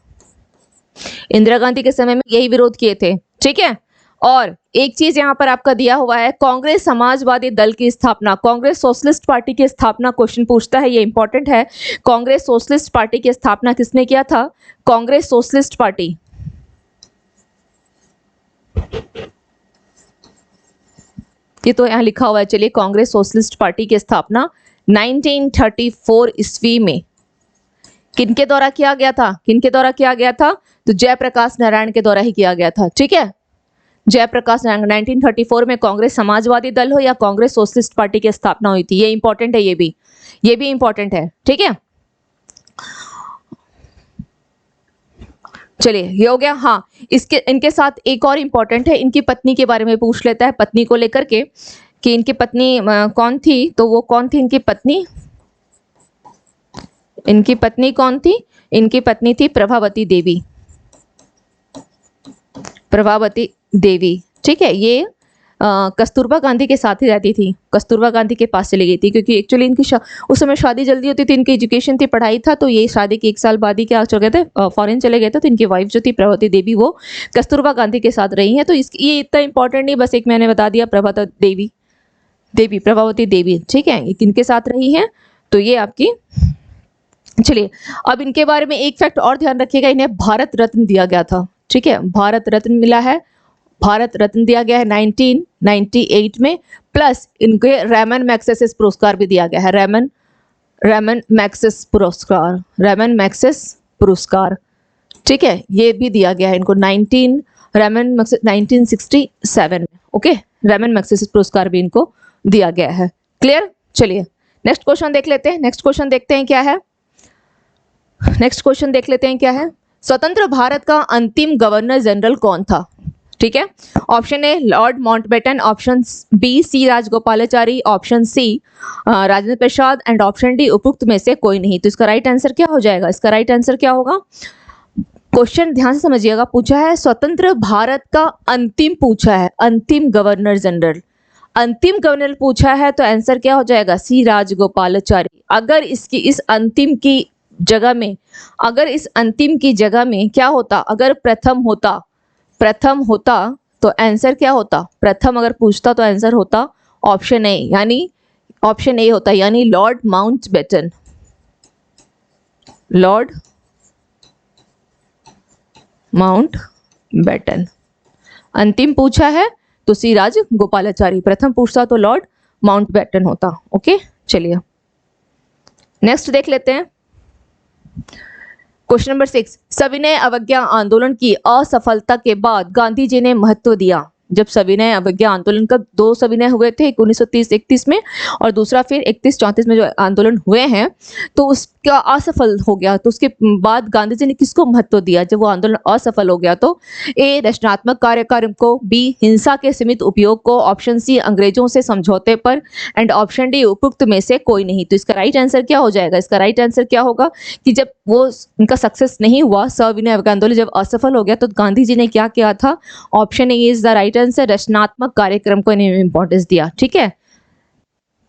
इंदिरा गांधी के समय में यही विरोध किए थे, ठीक है। और एक चीज यहां पर आपका दिया हुआ है, कांग्रेस समाजवादी दल की स्थापना, कांग्रेस सोशलिस्ट पार्टी की स्थापना क्वेश्चन पूछता है, ये इंपॉर्टेंट है। कांग्रेस सोशलिस्ट पार्टी की स्थापना किसने किया था? कांग्रेस सोशलिस्ट पार्टी, ये तो यहां लिखा हुआ है। चलिए, कांग्रेस सोशलिस्ट पार्टी की स्थापना 1934 ईस्वी में किनके द्वारा किया गया था? किनके द्वारा किया गया था? तो जयप्रकाश नारायण के द्वारा ही किया गया था, ठीक है। जयप्रकाश नारायण, 1934 में कांग्रेस समाजवादी दल हो या कांग्रेस सोशलिस्ट पार्टी की स्थापना हुई थी, ये इंपॉर्टेंट है, ये भी इंपॉर्टेंट है, ठीक है। चलिए, ये हो गया। हाँ, इनके साथ एक और इंपॉर्टेंट है, इनकी पत्नी के बारे में पूछ लेता है, पत्नी को लेकर के कि इनकी पत्नी कौन थी। तो वो कौन थी इनकी पत्नी? इनकी पत्नी कौन थी? इनकी पत्नी थी प्रभावती देवी। प्रभावती देवी, ठीक है। ये कस्तूरबा गांधी के साथ ही रहती थी, कस्तूरबा गांधी के पास चली गई थी, क्योंकि एक्चुअली इनकी उस समय शादी जल्दी होती थी, इनकी एजुकेशन थी, पढ़ाई था, तो ये शादी के 1 साल बाद ही क्या चले गए थे? फॉरेन चले गए थे। तो इनकी वाइफ जो थी प्रभावती देवी, वो कस्तूरबा गांधी के साथ रही हैं। तो ये इतना इंपॉर्टेंट नहीं, बस एक मैंने बता दिया, प्रभावती देवी, ठीक है, किनके साथ रही हैं। तो ये आपकी, चलिए, अब इनके बारे में एक फैक्ट और ध्यान रखिएगा, इन्हें भारत रत्न दिया गया था, ठीक है। भारत रत्न मिला है, भारत रत्न दिया गया है 1998 में, प्लस इनके रैमन मैग्सेसे पुरस्कार भी दिया गया है, रैमन मैग्सेसे पुरस्कार, ठीक है, ये भी दिया गया है इनको 1967 में, ओके। रैमन मैग्सेसे पुरस्कार भी इनको दिया गया है, क्लियर। चलिए, नेक्स्ट क्वेश्चन देख लेते हैं। नेक्स्ट क्वेश्चन देखते हैं क्या है। स्वतंत्र भारत का अंतिम गवर्नर जनरल कौन था? ठीक है, option A Lord Mountbatten, option B C Rajagopalachari, option C Rajendra Prasad and option D उपयुक्त में से कोई नहीं। तो इसका राइट आंसर क्या हो जाएगा? इसका राइट आंसर क्या होगा? क्वेश्चन ध्यान से समझिएगा, पूछा है स्वतंत्र भारत का अंतिम, पूछा है अंतिम गवर्नर जनरल, अंतिम गवर्नर पूछा है, तो आंसर क्या हो जाएगा? सी राजगोपालाचारी। अगर इसकी इस अंतिम की जगह में क्या होता? अगर प्रथम होता तो आंसर क्या होता? प्रथम अगर पूछता तो आंसर होता ऑप्शन ए, यानी लॉर्ड माउंटबेटन। लॉर्ड माउंटबेटन अंतिम पूछा है, तो सी राज गोपालाचारी। प्रथम पूछता तो लॉर्ड माउंटबेटन होता। ओके, चलिए नेक्स्ट देख लेते हैं। क्वेश्चन नंबर 6, सविनय अवज्ञा आंदोलन की असफलता के बाद गांधी जी ने महत्व दिया। जब सविनय अवज्ञा आंदोलन का 2 सविनय हुए थे, 1930-31 में और दूसरा फिर 31-34 में जो आंदोलन हुए हैं, तो उसका असफल हो गया। तो उसके बाद गांधी जी ने किसको महत्व दिया जब वो आंदोलन असफल हो गया? तो ए रचनात्मक कार्यक्रम को, बी हिंसा के सीमित उपयोग को, ऑप्शन सी अंग्रेजों से समझौते पर, एंड ऑप्शन डी उपयुक्त में से कोई नहीं। तो इसका राइट आंसर क्या हो जाएगा? इसका राइट आंसर क्या होगा कि जब वो उनका सक्सेस नहीं हुआ, सविनय अवज्ञा आंदोलन जब असफल हो गया, तो गांधी जी ने क्या किया था? Option A is the right answer, रचनात्मक कार्यक्रम को इन्हें इंपॉर्टेंस दिया। ठीक है,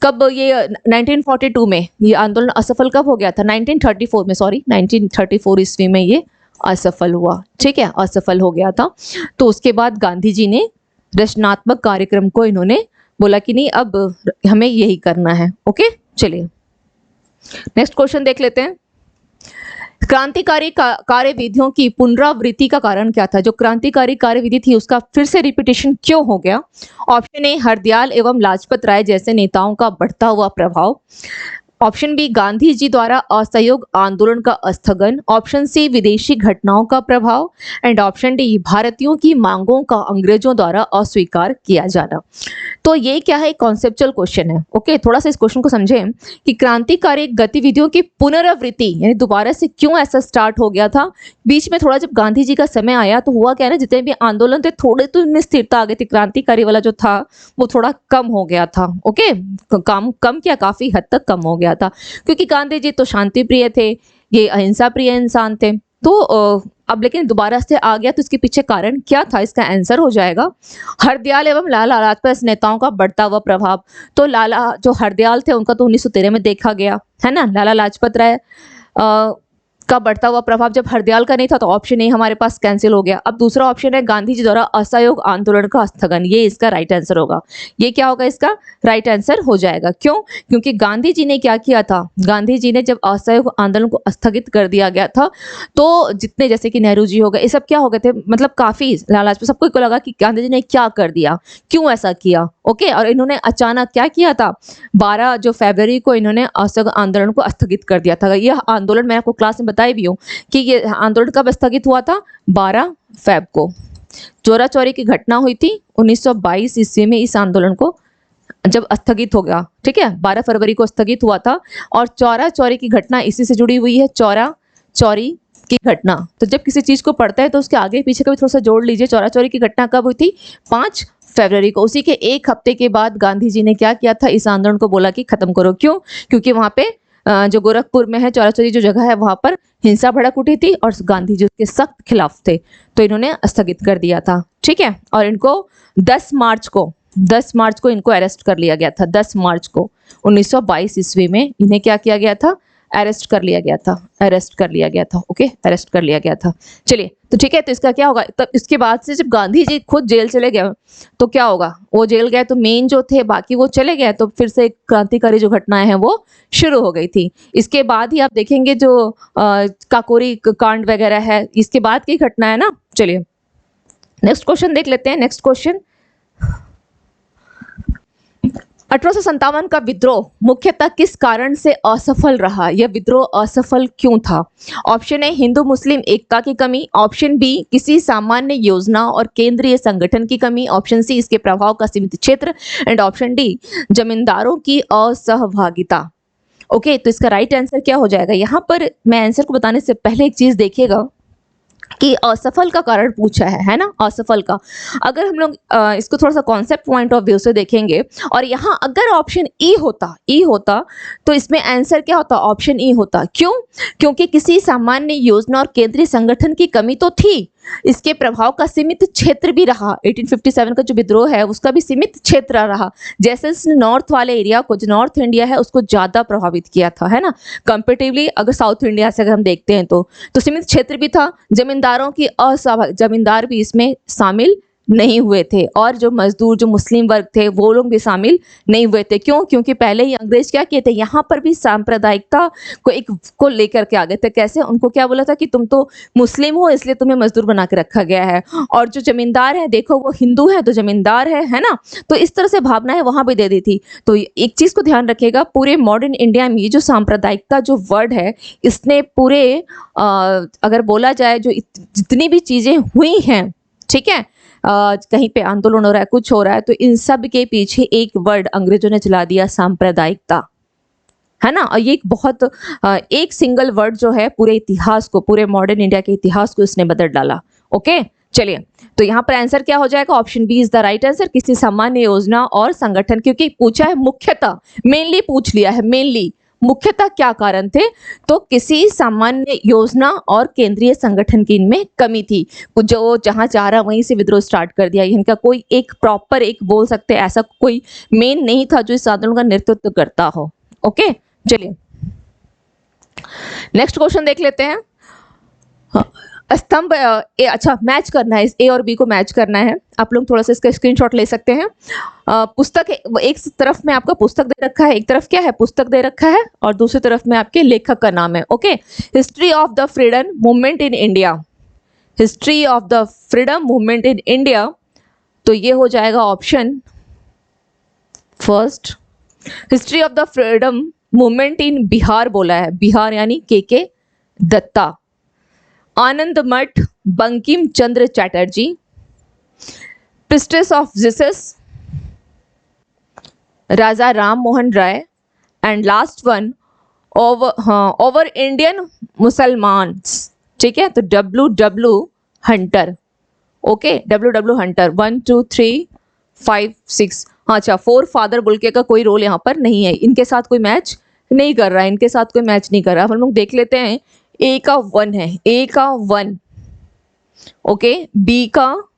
कब ये 1942 में ये आंदोलन असफल कब हो गया था? 1934 में, सॉरी 1934 ईस्वी में ये असफल हुआ। ठीक है, असफल हो गया था। तो उसके बाद गांधी जी ने रचनात्मक कार्यक्रम को इन्होंने बोला कि नहीं, अब हमें यही करना है। ओके, चलिए नेक्स्ट क्वेश्चन देख लेते हैं। क्रांतिकारी कार्यविधियों की पुनरावृत्ति का कारण क्या था? जो क्रांतिकारी कार्यविधि थी उसका फिर से रिपीटेशन क्यों हो गया? ऑप्शन ए हरदयाल एवं लाजपत राय जैसे नेताओं का बढ़ता हुआ प्रभाव, ऑप्शन बी गांधी जी द्वारा असहयोग आंदोलन का स्थगन, ऑप्शन सी विदेशी घटनाओं का प्रभाव, एंड ऑप्शन डी भारतीयों की मांगों का अंग्रेजों द्वारा अस्वीकार किया जाना। तो ये क्या है? कॉन्सेप्चुअल क्वेश्चन है। ओके, थोड़ा सा इस क्वेश्चन को समझें कि क्रांतिकारी गतिविधियों की पुनरावृत्ति यानी दोबारा से क्यों ऐसा स्टार्ट हो गया था। बीच में थोड़ा जब गांधी जी का समय आया तो हुआ क्या ना, जितने भी आंदोलन थे थोड़े तो इनमें स्थिरता आ गई थी, क्रांतिकारी वाला जो था वो थोड़ा कम हो गया था। ओके, कम क्या, काफी हद तक कम हो गया था, क्योंकि गांधी जी तो शांति प्रिय थे, ये अहिंसा प्रिय इंसान थे। तो अब लेकिन दोबारा से आ गया, तो इसके पीछे कारण क्या था? इसका आंसर हो जाएगा हरदयाल एवं लाला लाजपत नेताओं का बढ़ता हुआ प्रभाव। तो लाला जो हरदयाल थे उनका तो 1913 में देखा गया है ना, लाला लाजपत राय का बढ़ता हुआ प्रभाव जब हरदयाल का नहीं था, तो ऑप्शन ए हमारे पास कैंसिल हो गया। अब दूसरा ऑप्शन है गांधी जी द्वारा असहयोग आंदोलन का स्थगन, ये इसका राइट आंसर होगा। ये क्या होगा? इसका राइट आंसर हो जाएगा। क्यों? क्योंकि गांधी जी ने क्या किया था? गांधी जी ने जब असहयोग आंदोलन को स्थगित कर दिया गया था, तो जितने जैसे कि नेहरू जी हो गए, ये सब क्या हो गए थे, मतलब काफी लाला लाजपत सबको लगा कि गांधी जी ने क्या कर दिया, क्यों ऐसा किया। ओके, और इन्होंने अचानक क्या किया था? 12 जो फरवरी को इन्होंने असहयोग आंदोलन को स्थगित कर दिया था। यह आंदोलन मैं आपको क्लास में बताई भी हूँ कि ये आंदोलन कब स्थगित हुआ था? 12 फेब को। चोरा चोरी की घटना हुई थी 1922 ईस्वी में, इस आंदोलन को जब स्थगित हो गया। ठीक है, 12 फरवरी को स्थगित हुआ था, और चोरा चोरी की घटना इसी से जुड़ी हुई है, चोरा चोरी की घटना। तो जब किसी चीज को पढ़ते हैं तो उसके आगे पीछे का भी थोड़ा सा जोड़ लीजिए। चोरा चोरी की घटना कब हुई थी? 5 फरवरी को। उसी के एक हफ्ते के बाद गांधी जी ने क्या किया था? इस आंदोलन को बोला कि खत्म करो। क्यों? क्योंकि वहां पे जो गोरखपुर में है चोरा चोरी जो जगह है, वहां पर हिंसा भड़क उठी थी और गांधी जी उसके सख्त खिलाफ थे, तो इन्होंने स्थगित कर दिया था। ठीक है, और इनको 10 मार्च को इनको अरेस्ट कर लिया गया था। 10 मार्च को 1922 ईस्वी में इन्हें क्या किया गया था? अरेस्ट कर लिया गया था। ओके, अरेस्ट कर लिया गया था। चलिए, तो ठीक है, तो इसका क्या होगा? तब इसके बाद से जब गांधी जी खुद जेल चले गए तो क्या होगा? वो जेल गए तो मेन जो थे बाकी वो चले गए, तो फिर से क्रांतिकारी जो घटनाएं हैं वो शुरू हो गई थी। इसके बाद ही आप देखेंगे जो काकोरी कांड वगैरह है, इसके बाद की घटना है ना। चलिए नेक्स्ट क्वेश्चन देख लेते हैं। नेक्स्ट क्वेश्चन, 1857 का विद्रोह मुख्यतः किस कारण से असफल रहा? यह विद्रोह असफल क्यों था? ऑप्शन ए हिंदू मुस्लिम एकता की कमी, ऑप्शन बी किसी सामान्य योजना और केंद्रीय संगठन की कमी, ऑप्शन सी इसके प्रभाव का सीमित क्षेत्र, एंड ऑप्शन डी जमींदारों की असहभागिता। ओके, तो इसका राइट आंसर क्या हो जाएगा? यहाँ पर मैं आंसर को बताने से पहले एक चीज देखिएगा कि असफल का कारण पूछा है ना, असफल का। अगर हम लोग इसको थोड़ा सा कॉन्सेप्ट पॉइंट ऑफ व्यू से देखेंगे, और यहाँ अगर ऑप्शन ई होता तो इसमें आंसर क्या होता? ऑप्शन ई होता। क्यों? क्योंकि किसी सामान्य योजना और केंद्रीय संगठन की कमी तो थी, इसके प्रभाव का सीमित क्षेत्र भी रहा। 1857 का जो विद्रोह है उसका भी सीमित क्षेत्र रहा, जैसे इसने नॉर्थ वाले एरिया को, जो नॉर्थ इंडिया है उसको ज्यादा प्रभावित किया था, है ना, कंपेरेटिवली अगर साउथ इंडिया से अगर हम देखते हैं तो सीमित क्षेत्र भी था। जमींदारों की जमींदार भी इसमें शामिल नहीं हुए थे और जो मजदूर जो मुस्लिम वर्ग थे वो लोग भी शामिल नहीं हुए थे। क्यों? क्योंकि पहले ही अंग्रेज क्या किए थे, यहाँ पर भी सांप्रदायिकता को लेकर के आ गए थे। कैसे? उनको क्या बोला था कि तुम तो मुस्लिम हो इसलिए तुम्हें मजदूर बना के रखा गया है, और जो जमींदार है देखो वो हिंदू है तो जमींदार है ना। तो इस तरह से भावनाएं वहां भी दे दी थी। तो एक चीज को ध्यान रखिएगा, पूरे मॉडर्न इंडिया में ये जो सांप्रदायिकता जो वर्ड है, इसने पूरे अगर बोला जाए जो जितनी भी चीजें हुई हैं, ठीक है, कहीं पे आंदोलन हो रहा है, कुछ हो रहा है, तो इन सब के पीछे एक वर्ड अंग्रेजों ने चला दिया, सांप्रदायिकता, है ना। और ये एक बहुत एक सिंगल वर्ड जो है पूरे इतिहास को, पूरे मॉडर्न इंडिया के इतिहास को इसने बदल डाला। ओके, चलिए, तो यहाँ पर आंसर क्या हो जाएगा? Option B is the right answer, किसी सामान्य योजना और संगठन। क्योंकि पूछा है मुख्यतः, मेनली पूछ लिया है, मेनली मुख्यतः क्या कारण थे, तो किसी सामान्य योजना और केंद्रीय संगठन की इनमें कमी थी। जो जहां चाह रहा वहीं से विद्रोह स्टार्ट कर दिया। इनका कोई एक प्रॉपर, एक बोल सकते हैं ऐसा कोई मेन नहीं था जो इस आंदोलन का नेतृत्व करता हो। ओके, चलिए नेक्स्ट क्वेश्चन देख लेते हैं। स्तंभ अच्छा मैच करना है, इस ए और बी को मैच करना है। आप लोग थोड़ा सा इसका स्क्रीनशॉट ले सकते हैं। पुस्तक एक तरफ में आपका पुस्तक दे रखा है, एक तरफ क्या है, पुस्तक दे रखा है, और दूसरी तरफ में आपके लेखक का नाम है। Okay, history of the freedom movement in India, history of the freedom movement in India, तो ये हो जाएगा option first. History of the freedom movement in Bihar बोला है, बिहार यानी K Datta. Anand Math Bankim Chandra Chatterjee. Precepts of Jesus Raja Ram Mohan Roy. And last one over Indian Musalmans, ठीक है, तो W Hunter. Okay, W Hunter 1 2 3 5 6। अच्छा, 4 फादर बुल्के का कोई रोल यहाँ पर नहीं है, इनके साथ कोई मैच नहीं कर रहा है, इनके साथ कोई मैच नहीं कर रहा। हम लोग देख लेते हैं, ए का 1 है, ए का 1, ओके, बी का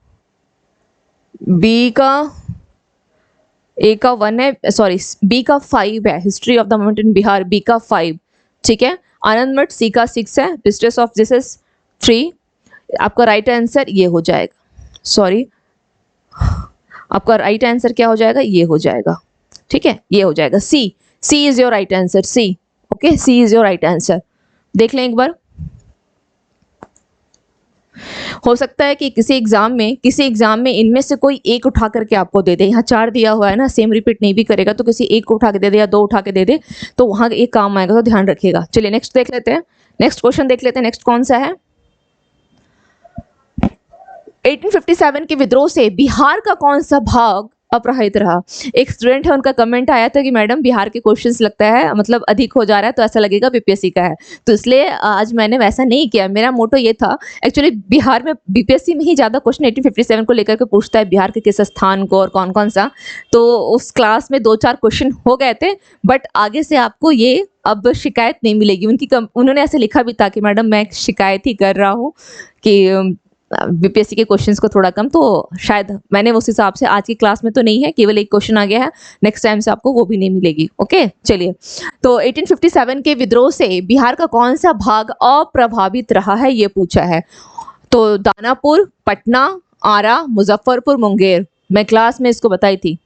ए का 1 है, सॉरी बी का 5 है, history of the movement in Bihar B का 5, ठीक है। आनंद मठ सी का 6 है, पिस्टिस ऑफ जीसस 3। आपका राइट आंसर ये हो जाएगा, सॉरी आपका राइट आंसर क्या हो जाएगा, ये हो जाएगा, ठीक है, ये हो जाएगा C. C is your right answer, C. Okay, C is your right answer. देख लें एक बार। हो सकता है कि किसी एग्जाम में इनमें से कोई एक उठा करके आपको दे दे। यहाँ 4 दिया हुआ है ना, सेम रिपीट नहीं भी करेगा, तो किसी एक को उठा के दे दे या 2 उठा के दे दे, तो वहां एक काम आएगा, तो ध्यान रखिएगा। चलिए नेक्स्ट देख लेते हैं, नेक्स्ट क्वेश्चन देख लेते हैं। नेक्स्ट कौन सा है? 1857 के विद्रोह से बिहार का कौन सा भाग अप्रभावित रहा? एक स्टूडेंट है, उनका कमेंट आया था कि मैडम बिहार के क्वेश्चंस लगता है मतलब अधिक हो जा रहा है, तो ऐसा लगेगा बीपीएससी का है, तो इसलिए आज मैंने वैसा नहीं किया। मेरा मोटो ये था, एक्चुअली बिहार में बीपीएससी में ही ज़्यादा क्वेश्चन 1857 को लेकर के पूछता है, बिहार के किस स्थान को और कौन कौन सा, तो उस क्लास में 2-4 क्वेश्चन हो गए थे, बट आगे से आपको ये अब शिकायत नहीं मिलेगी। उन्होंने ऐसे लिखा भी था कि मैडम मैं शिकायत ही कर रहा हूँ कि बीपीएससी के क्वेश्चंस को थोड़ा कम, तो शायद मैंने उस हिसाब से आज की क्लास में तो नहीं है, केवल एक क्वेश्चन आ गया है, नेक्स्ट टाइम से आपको वो भी नहीं मिलेगी। ओके, चलिए, तो 1857 के विद्रोह से बिहार का कौन सा भाग अप्रभावित रहा है, ये पूछा है। तो दानापुर, पटना, आरा, मुजफ्फरपुर, मुंगेर। मैं क्लास में इसको बताई थी,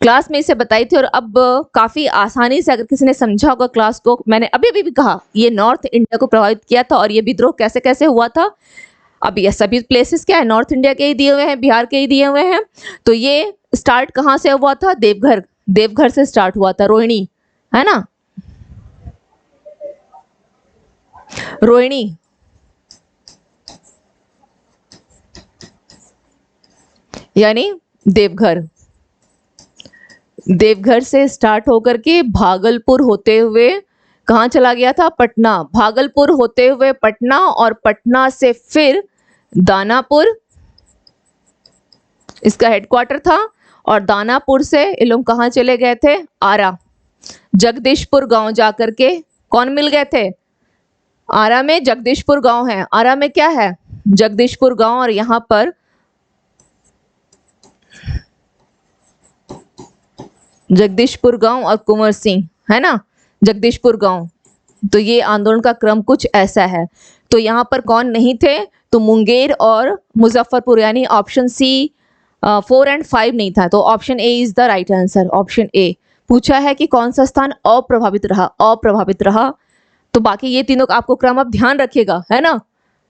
क्लास में इसे बताई थी, और अब काफी आसानी से अगर किसी ने समझा होगा क्लास को, मैंने अभी भी कहा ये नॉर्थ इंडिया को प्रभावित किया था, और ये विद्रोह कैसे कैसे हुआ था। अब ये सभी प्लेसेस क्या है, नॉर्थ इंडिया के ही दिए हुए हैं, बिहार के ही दिए हुए हैं। तो ये स्टार्ट कहाँ से हुआ था? देवघर से स्टार्ट हुआ था, रोहिणी, है ना, रोहिणी, यानी देवघर से स्टार्ट होकर के भागलपुर होते हुए कहाँ चला गया था? पटना। भागलपुर होते हुए पटना, और पटना से फिर दानापुर इसका हेडक्वार्टर था, और दानापुर से ये लोग कहाँ चले गए थे? आरा। जगदीशपुर गांव जाकर के कौन मिल गए थे? आरा में जगदीशपुर गांव है, आरा में क्या है? जगदीशपुर गांव, और यहां पर जगदीशपुर गांव और कुंवर सिंह, है ना, जगदीशपुर गांव। तो ये आंदोलन का क्रम कुछ ऐसा है। तो यहाँ पर कौन नहीं थे? तो मुंगेर और मुजफ्फरपुर, यानी ऑप्शन सी 4 एंड 5 नहीं था, तो option A is the right answer. Option A पूछा है कि कौन सा स्थान अप्रभावित रहा, अप्रभावित रहा। तो बाकी ये तीनों का आपको क्रम अब ध्यान रखिएगा, है ना।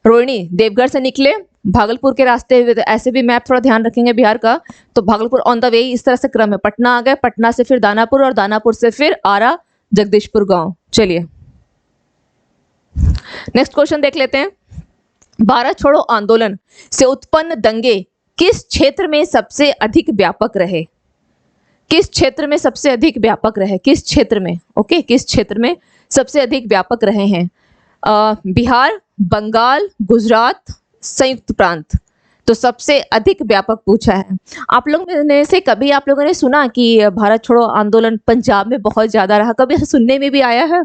रोहिणी देवघर से निकले, भागलपुर के रास्ते, ऐसे भी मैप थोड़ा ध्यान रखेंगे बिहार का, तो भागलपुर ऑन द वे, इस तरह से क्रम है। पटना आ गए, पटना से फिर दानापुर, और दानापुर से फिर आरा, जगदीशपुर गांव। चलिए नेक्स्ट क्वेश्चन देख लेते हैं। भारत छोड़ो आंदोलन से उत्पन्न दंगे किस क्षेत्र में सबसे अधिक व्यापक रहे? किस क्षेत्र में सबसे अधिक व्यापक रहे? किस क्षेत्र में? ओके, किस क्षेत्र में सबसे अधिक व्यापक रहे हैं? बिहार, बंगाल, गुजरात, संयुक्त प्रांत। तो सबसे अधिक व्यापक पूछा है। आप लोगों ने से कभी आप लोगों ने सुना कि भारत छोड़ो आंदोलन पंजाब में बहुत ज्यादा रहा? कभी सुनने में भी आया है?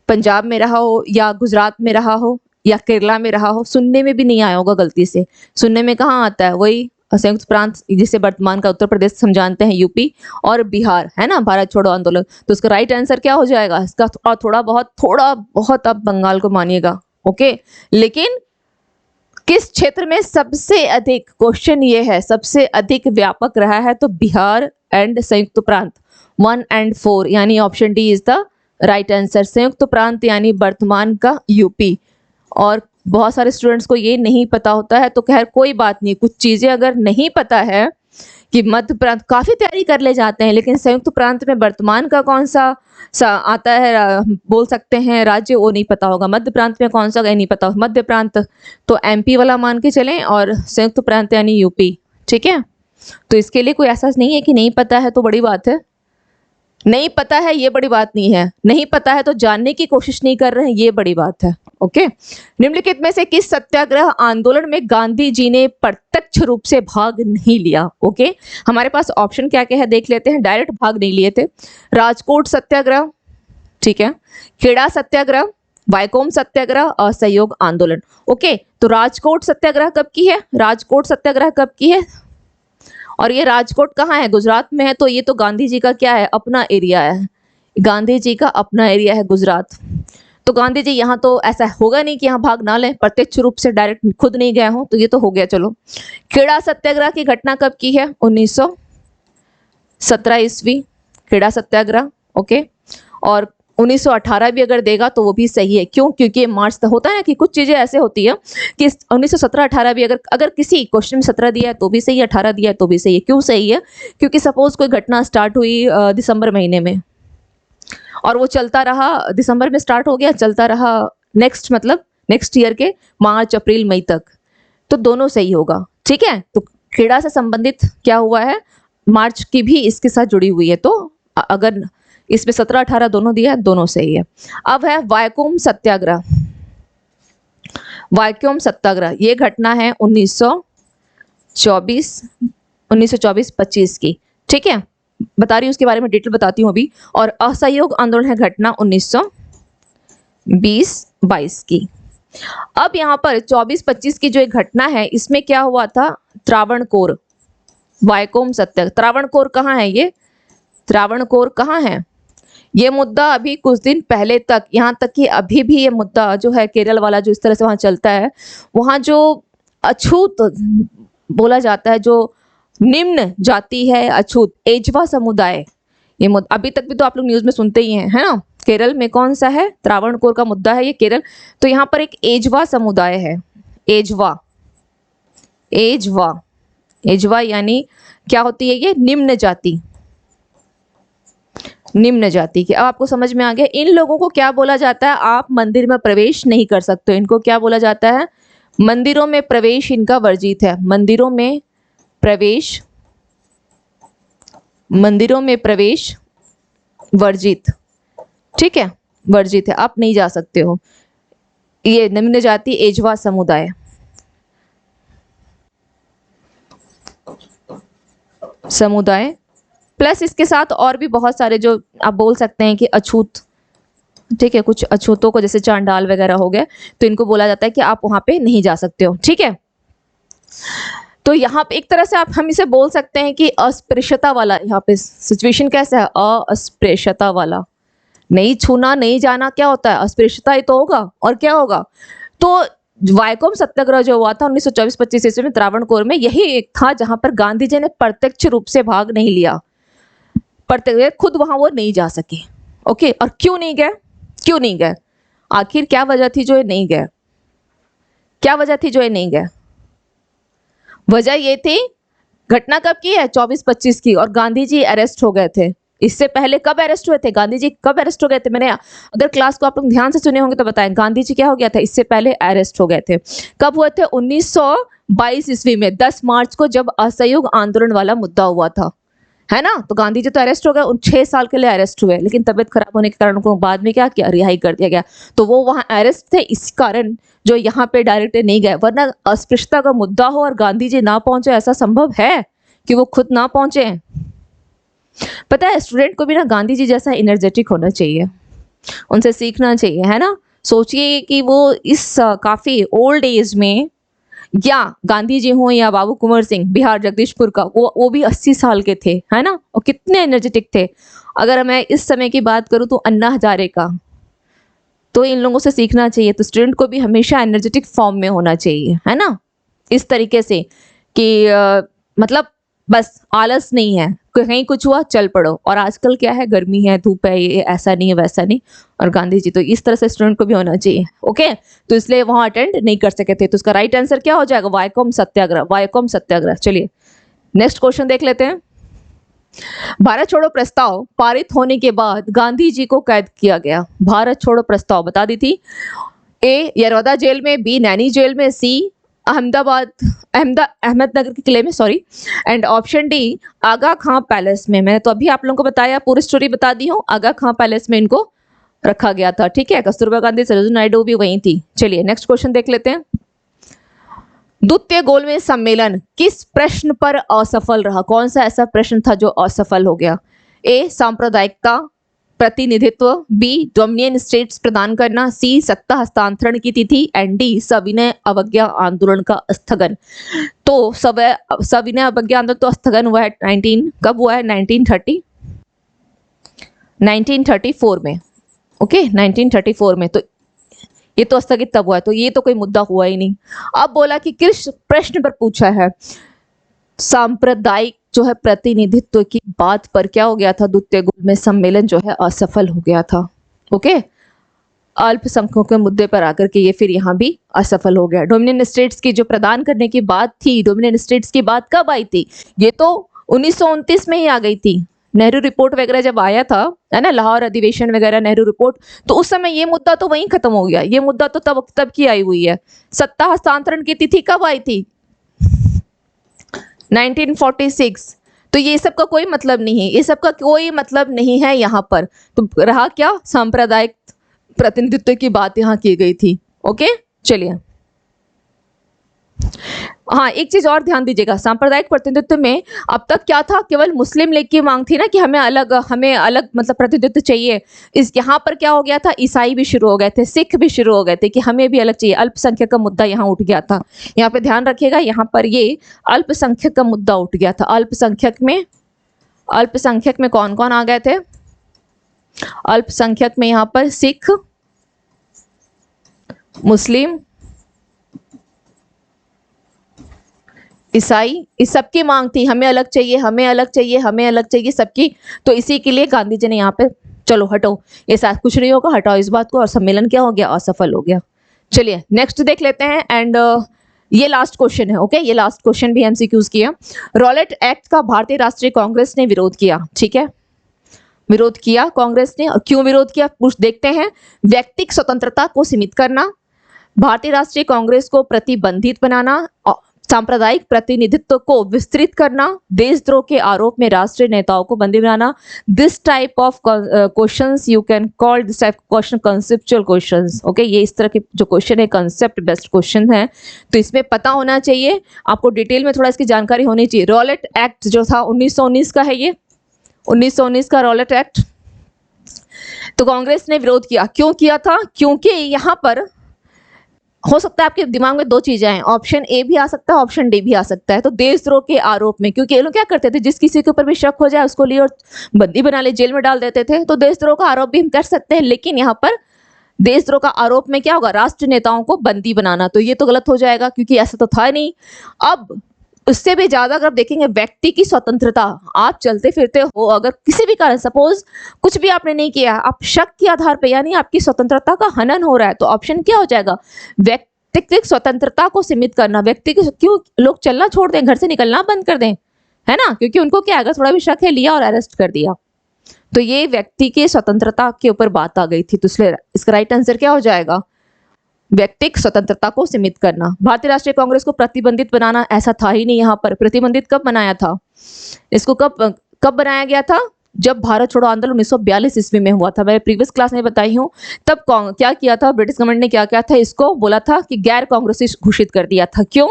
पंजाब में रहा हो या गुजरात में रहा हो या केरला में रहा हो, सुनने में भी नहीं आया होगा गलती से। सुनने में कहाँ आता है? वही संयुक्त प्रांत, जिसे वर्तमान का उत्तर प्रदेश हम जानते हैं, यूपी और बिहार, है ना। भारत छोड़ो आंदोलन, तो उसका राइट आंसर क्या हो जाएगा इसका? और थोड़ा बहुत अब बंगाल को मानिएगा, ओके। लेकिन किस क्षेत्र में सबसे अधिक, क्वेश्चन ये है, सबसे अधिक व्यापक रहा है? तो बिहार एंड संयुक्त प्रांत, 1 and 4, यानी option D is the right answer. संयुक्त प्रांत यानी वर्तमान का यूपी। और बहुत सारे स्टूडेंट्स को ये नहीं पता होता है, तो खैर कोई बात नहीं, कुछ चीजें अगर नहीं पता है कि मध्य प्रांत, काफी तैयारी कर ले जाते हैं, लेकिन संयुक्त प्रांत में वर्तमान का कौन सा आता है, बोल सकते हैं राज्य, वो नहीं पता होगा। मध्य प्रांत में कौन सा, नहीं पता। मध्य प्रांत तो एमपी वाला मान के चलें, और संयुक्त प्रांत यानी यूपी, ठीक है। तो इसके लिए कोई ऐसा नहीं है कि नहीं पता है तो बड़ी बात है, नहीं पता है ये बड़ी बात नहीं है, नहीं पता है तो जानने की कोशिश नहीं कर रहे हैं, ये बड़ी बात है, ओके। निम्नलिखित में से किस सत्याग्रह आंदोलन में गांधी जी ने प्रत्यक्ष रूप से भाग नहीं लिया? ओके, हमारे पास ऑप्शन क्या क्या है देख लेते हैं। डायरेक्ट भाग नहीं लिए थे। राजकोट सत्याग्रह, ठीक है, खेड़ा सत्याग्रह, वायकोम सत्याग्रह, असहयोग आंदोलन। ओके, तो राजकोट सत्याग्रह कब की है? राजकोट सत्याग्रह कब की है? और ये राजकोट कहाँ है? गुजरात में है। तो ये तो गांधी जी का क्या है? अपना एरिया है। गांधी जी का अपना एरिया है गुजरात। तो गांधी जी यहाँ तो ऐसा होगा नहीं कि यहाँ भाग ना लें, प्रत्यक्ष रूप से डायरेक्ट खुद नहीं गए हों, तो ये तो हो गया। चलो, खेड़ा सत्याग्रह की घटना कब की है? 1917 ईस्वी, खेड़ा सत्याग्रह, ओके। और 1918 भी अगर देगा तो वो भी सही है। क्यों? क्योंकि मार्च तक होता है कि कुछ चीजें ऐसे होती है कि 1917-18 भी अगर किसी क्वेश्चन में 17 दिया है तो भी सही है, 18 दिया है तो भी सही है। क्यों सही है? क्योंकि सपोज कोई घटना स्टार्ट हुई दिसंबर महीने में, और वो चलता रहा, दिसंबर में स्टार्ट हो गया, चलता रहा नेक्स्ट, मतलब नेक्स्ट ईयर के मार्च, अप्रैल, मई तक, तो दोनों सही होगा, ठीक है। तो खेड़ा से संबंधित क्या हुआ है, मार्च की भी इसके साथ जुड़ी हुई है, तो अगर इसमें 17-18 दोनों दिया है, दोनों सही है। अब है वायकोम सत्याग्रह। वायकोम सत्याग्रह ये घटना है 1924-25 की, ठीक है। बता रही हूँ उसके बारे में, डिटेल बताती हूँ अभी। और असहयोग आंदोलन है घटना 1920-22 की। अब यहाँ पर 24-25 की जो एक घटना है, इसमें क्या हुआ था? त्रावणकोर, वायकोम सत्याग्रह। त्रावणकोर कहाँ है? ये त्रावणकोर कहाँ है? ये मुद्दा अभी कुछ दिन पहले तक, यहाँ तक कि अभी भी ये मुद्दा जो है केरल वाला, जो इस तरह से वहाँ चलता है, वहाँ जो अछूत बोला जाता है, जो निम्न जाति है, अछूत एजवा समुदाय, ये मुद्दा अभी तक भी तो आप लोग न्यूज में सुनते ही हैं, है ना। केरल में कौन सा है? त्रावणकोर का मुद्दा है ये, केरल। तो यहाँ पर एक एजवा समुदाय है, एजवा, एजवा, एजवा यानी क्या होती है? ये निम्न जाति, निम्न जाति की। अब आपको समझ में आ गया। इन लोगों को क्या बोला जाता है? आप मंदिर में प्रवेश नहीं कर सकते। इनको क्या बोला जाता है? मंदिरों में प्रवेश इनका वर्जित है। मंदिरों में प्रवेश, मंदिरों में प्रवेश वर्जित, ठीक है, वर्जित है, आप नहीं जा सकते हो। ये निम्न जाति एजवा समुदाय, समुदाय प्लस इसके साथ और भी बहुत सारे जो आप बोल सकते हैं कि अछूत, ठीक है, कुछ अछूतों को जैसे चांडाल वगैरह हो गए, तो इनको बोला जाता है कि आप वहां पे नहीं जा सकते हो, ठीक है। तो यहाँ पे एक तरह से हम इसे बोल सकते हैं कि अस्पृश्यता वाला, यहाँ पे सिचुएशन कैसा है? अस्पृश्यता वाला, नहीं छूना, नहीं जाना क्या होता है? अस्पृश्यता ही तो होगा, और क्या होगा? तो वायकोम सत्याग्रह जो हुआ था 1924-25 ईस्वी में त्रावणकोर में, यही एक था जहां पर गांधी जी ने प्रत्यक्ष रूप से भाग नहीं लिया, प्रत्यक्ष खुद वहां वो नहीं जा सके। ओके, और क्यों नहीं गए? क्यों नहीं गए? आखिर क्या वजह थी जो ये नहीं गए? क्या वजह थी जो ये नहीं गए? वजह ये थी, घटना कब की है? 24-25 की, और गांधी जी अरेस्ट हो गए थे। इससे पहले कब अरेस्ट हुए थे गांधी जी? कब अरेस्ट हो गए थे? मैंने अगर क्लास को आप लोग ध्यान से सुने होंगे तो बताएं, गांधी जी क्या हो गया था इससे पहले अरेस्ट हो गए थे। कब हुए थे? 1922 ईस्वी में 10 मार्च को, जब असहयोग आंदोलन वाला मुद्दा हुआ था, है ना? तो गांधी जी तो अरेस्ट हो गए, उन 6 साल के लिए अरेस्ट हुए, लेकिन तबियत खराब होने के कारण उनको बाद में क्या किया? रिहाई कर दिया गया। तो वो वहां अरेस्ट थे, इस कारण जो यहाँ पे डायरेक्ट नहीं गए, वरना अस्पृश्यता का मुद्दा हो और गांधी जी ना पहुंचे, ऐसा संभव है कि वो खुद ना पहुंचे? पता है, स्टूडेंट को भी ना गांधी जी जैसा एनर्जेटिक होना चाहिए, उनसे सीखना चाहिए, है ना? सोचिए कि वो इस काफी ओल्ड एज में, या गांधी जी हो या बाबू कुंवर सिंह बिहार जगदीशपुर का, वो भी 80 साल के थे, है ना? और कितने एनर्जेटिक थे। अगर मैं इस समय की बात करूं तो अन्ना हजारे का, तो इन लोगों से सीखना चाहिए। तो स्टूडेंट को भी हमेशा एनर्जेटिक फॉर्म में होना चाहिए, है ना? इस तरीके से कि मतलब बस आलस नहीं है, कहीं कुछ हुआ चल पड़ो। और आजकल क्या है, गर्मी है, धूप है, ये ऐसा नहीं है वैसा नहीं, और गांधी जी तो इस तरह से स्टूडेंट को भी होना चाहिए। ओके, तो इसलिए वहां अटेंड नहीं कर सके थे। तो उसका राइट आंसर क्या हो जाएगा? वायकोम सत्याग्रह, वायकोम सत्याग्रह। चलिए नेक्स्ट क्वेश्चन देख लेते हैं। भारत छोड़ो प्रस्ताव पारित होने के बाद गांधी जी को कैद किया गया। भारत छोड़ो प्रस्ताव बता दी थी। ए यरौदा जेल में, बी नैनी जेल में, सी अहमदनगर के किले में, sorry, and option D Aga Khan palace में। मैंने तो अभी आप लोगों को बताया, पूरी स्टोरी बता दी हूँ। आगा खां पैलेस में इनको रखा गया था, ठीक है? कस्तूरबा गांधी, सरोजिनी नायडू भी वहीं थी। चलिए नेक्स्ट क्वेश्चन देख लेते हैं। द्वितीय गोलमेज सम्मेलन किस प्रश्न पर असफल रहा? कौन सा ऐसा प्रश्न था जो असफल हो गया? ए सांप्रदायिकता प्रतिनिधित्व, बी डोमिनियन स्टेट्स प्रदान करना, सी सत्ता हस्तांतरण की तिथि, एंड डी सविनय अवज्ञा आंदोलन का स्थगन। तो सविनय अवज्ञा आंदोलन तो स्थगन हुआ है 19 हुआ है? 1934 में। ओके, 1934 में। तो ये तो स्थगित तब हुआ है, तो ये तो कोई मुद्दा हुआ ही नहीं। अब बोला कि किस प्रश्न पर पूछा है? सांप्रदायिक जो है प्रतिनिधित्व की बात पर क्या हो गया था? द्वितीय गोलमेज सम्मेलन जो है असफल हो गया था। ओके, अल्पसंख्यकों के मुद्दे पर आकर के ये फिर यहाँ भी असफल हो गया। डोमिनियन स्टेट्स की जो प्रदान करने की बात थी, डोमिनियन स्टेट्स की बात कब आई थी? ये तो 1929 में ही आ गई थी। नेहरू रिपोर्ट वगैरह जब आया था, है ना, लाहौर अधिवेशन वगैरह, नेहरू रिपोर्ट, तो उस समय ये मुद्दा तो वहीं खत्म हो गया। ये मुद्दा तो तब की आई हुई है। सत्ता हस्तांतरण की तिथि कब आई थी? 1946। तो ये सब का कोई मतलब नहीं है, ये सब का कोई मतलब नहीं है यहाँ पर। तो रहा क्या? सांप्रदायिक प्रतिनिधित्व की बात यहाँ की गई थी। ओके, चलिए। हाँ, एक चीज और ध्यान दीजिएगा, सांप्रदायिक प्रतिनिधित्व में अब तक क्या था? केवल मुस्लिम लीग की मांग थी ना कि हमें अलग मतलब प्रतिनिधित्व चाहिए। इस यहाँ पर क्या हो गया था? ईसाई भी शुरू हो गए थे, सिख भी शुरू हो गए थे कि हमें भी अलग चाहिए। अल्पसंख्यक का मुद्दा यहाँ उठ गया था। यहाँ पे ध्यान रखिएगा, यहाँ पर ये अल्पसंख्यक का मुद्दा उठ गया था। अल्पसंख्यक में कौन कौन आ गए थे? अल्पसंख्यक में यहाँ पर सिख, मुस्लिम, ईसाई, इस सबकी मांग थी, हमें अलग चाहिए, हमें अलग चाहिए, हमें अलग चाहिए सबकी। तो इसी के लिए गांधी जी ने यहाँ पे, चलो हटो, ये साथ कुछ नहीं होगा, हटाओ इस बात को, और सम्मेलन क्या हो गया? असफल हो गया। चलिए नेक्स्ट देख लेते हैं। एंड ये लास्ट क्वेश्चन है। ओके, ये लास्ट क्वेश्चन भी एमसीक्यूज किया। रॉलेट एक्ट का भारतीय राष्ट्रीय कांग्रेस ने विरोध किया, ठीक है? विरोध किया कांग्रेस ने, और क्यों विरोध किया कुछ देखते हैं। व्यक्तिगत स्वतंत्रता को सीमित करना, भारतीय राष्ट्रीय कांग्रेस को प्रतिबंधित बनाना, सांप्रदायिक प्रतिनिधित्व को विस्तृत करना, देशद्रोह के आरोप में राष्ट्रीय नेताओं को बंदी बनाना। This type of questions you can call this type question conceptual questions. Okay, ये इस तरह के जो क्वेश्चन है कंसेप्ट बेस्ड क्वेश्चन है, तो इसमें पता होना चाहिए आपको, डिटेल में थोड़ा इसकी जानकारी होनी चाहिए। रॉलेट एक्ट जो था 1919 का है, ये 1919 का रॉलेट एक्ट। तो कांग्रेस ने विरोध किया, क्यों किया था? क्योंकि यहाँ पर हो सकता है आपके दिमाग में दो चीजें हैं, ऑप्शन ए भी आ सकता है, ऑप्शन डी भी आ सकता है। तो देशद्रोह के आरोप में, क्योंकि ये लोग क्या करते थे, जिस किसी के ऊपर भी शक हो जाए उसको लिए और बंदी बना ले, जेल में डाल देते थे। तो देशद्रोह का आरोप भी हम कर सकते हैं, लेकिन यहाँ पर देशद्रोह का आरोप में क्या होगा, राष्ट्र नेताओं को बंदी बनाना, तो ये तो गलत हो जाएगा क्योंकि ऐसा तो था नहीं। अब उससे भी ज्यादा अगर आप देखेंगे, व्यक्ति की स्वतंत्रता, आप चलते फिरते हो, अगर किसी भी कारण सपोज कुछ भी आपने नहीं किया, आप शक के आधार पे, यानी आपकी स्वतंत्रता का हनन हो रहा है, तो ऑप्शन क्या हो जाएगा, व्यक्तिगत स्वतंत्रता को सीमित करना। व्यक्ति की क्यों लोग चलना छोड़ दें, घर से निकलना बंद कर दें, है ना, क्योंकि उनको क्या, अगर थोड़ा भी शक है, लिया और अरेस्ट कर दिया। तो ये व्यक्ति की स्वतंत्रता के ऊपर बात आ गई थी, तो इसलिए इसका राइट आंसर क्या हो जाएगा, व्यक्तिगत स्वतंत्रता को सीमित करना। भारतीय राष्ट्रीय कांग्रेस को प्रतिबंधित बनाना, ऐसा था ही नहीं। यहाँ पर प्रतिबंधित कब बनाया था, इसको कब बनाया गया था, जब भारत छोड़ो आंदोलन 1942 ईस्वी में हुआ था। मैं प्रीवियस क्लास में बताई हूँ। तब क्या किया था ब्रिटिश गवर्नमेंट ने, क्या किया था, इसको बोला था कि गैर कांग्रेसी घोषित कर दिया था। क्यों,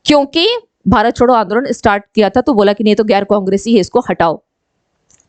क्योंकि भारत छोड़ो आंदोलन स्टार्ट किया था, तो बोला कि नहीं तो गैर कांग्रेसी है, इसको हटाओ।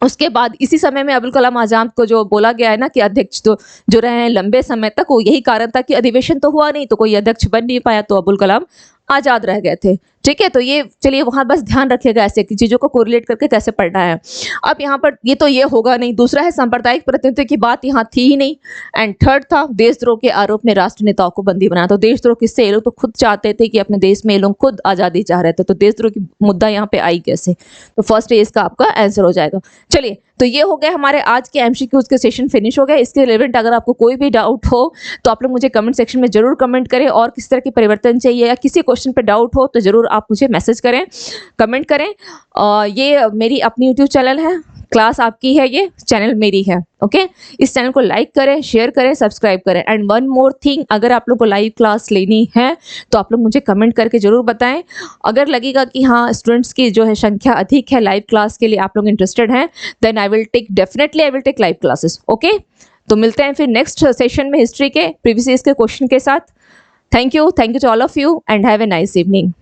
उसके बाद इसी समय में अबुल कलाम आजाद को जो बोला गया है ना कि अध्यक्ष तो जो रहे हैं लंबे समय तक, वो यही कारण था कि अधिवेशन तो हुआ नहीं, तो कोई अध्यक्ष बन नहीं पाया, तो अबुल कलाम आजाद रह गए थे। ठीक है, तो ये चलिए वहां बस ध्यान रखिएगा ऐसे कि चीजों को कोरिलेट करके कैसे पढ़ना है। अब यहाँ पर ये तो ये होगा नहीं। दूसरा है सांप्रदायिक प्रतिनिधित्व की बात यहाँ थी ही नहीं। एंड थर्ड था देशद्रोह के आरोप में राष्ट्र नेताओं को बंदी बनाया। तो देशद्रोह किससे, ये लोग तो खुद चाहते थे कि अपने देश में ये लोग खुद आजादी चाह रहे थे, तो देशद्रोह की मुद्दा यहाँ पे आई कैसे, तो फर्स्ट इसका आपका आंसर हो जाएगा। चलिए, तो ये हो गए हमारे आज के एमसीक्यूज के सेशन फिनिश हो गए। इसके रिलेवेंट अगर आपको कोई भी डाउट हो तो आप लोग मुझे कमेंट सेक्शन में जरूर कमेंट करें, और किस तरह के परिवर्तन चाहिए या किसी क्वेश्चन पे डाउट हो तो जरूर आप मुझे मैसेज करें, कमेंट करें। ये मेरी अपनी यूट्यूब चैनल है, क्लास आपकी है, ये चैनल मेरी है। ओके, इस चैनल को लाइक करें, शेयर करें, सब्सक्राइब करें। एंड वन मोर थिंग, अगर आप लोग को लाइव क्लास लेनी है तो आप लोग मुझे कमेंट करके जरूर बताएं। अगर लगेगा कि हाँ स्टूडेंट्स की जो है संख्या अधिक है लाइव क्लास के लिए, आप लोग इंटरेस्टेड हैं, then I will take live classes. Okay, तो मिलते हैं फिर नेक्स्ट सेशन में हिस्ट्री के प्रीवियस ईयर के क्वेश्चन के साथ। Thank you to all of you and have a nice evening.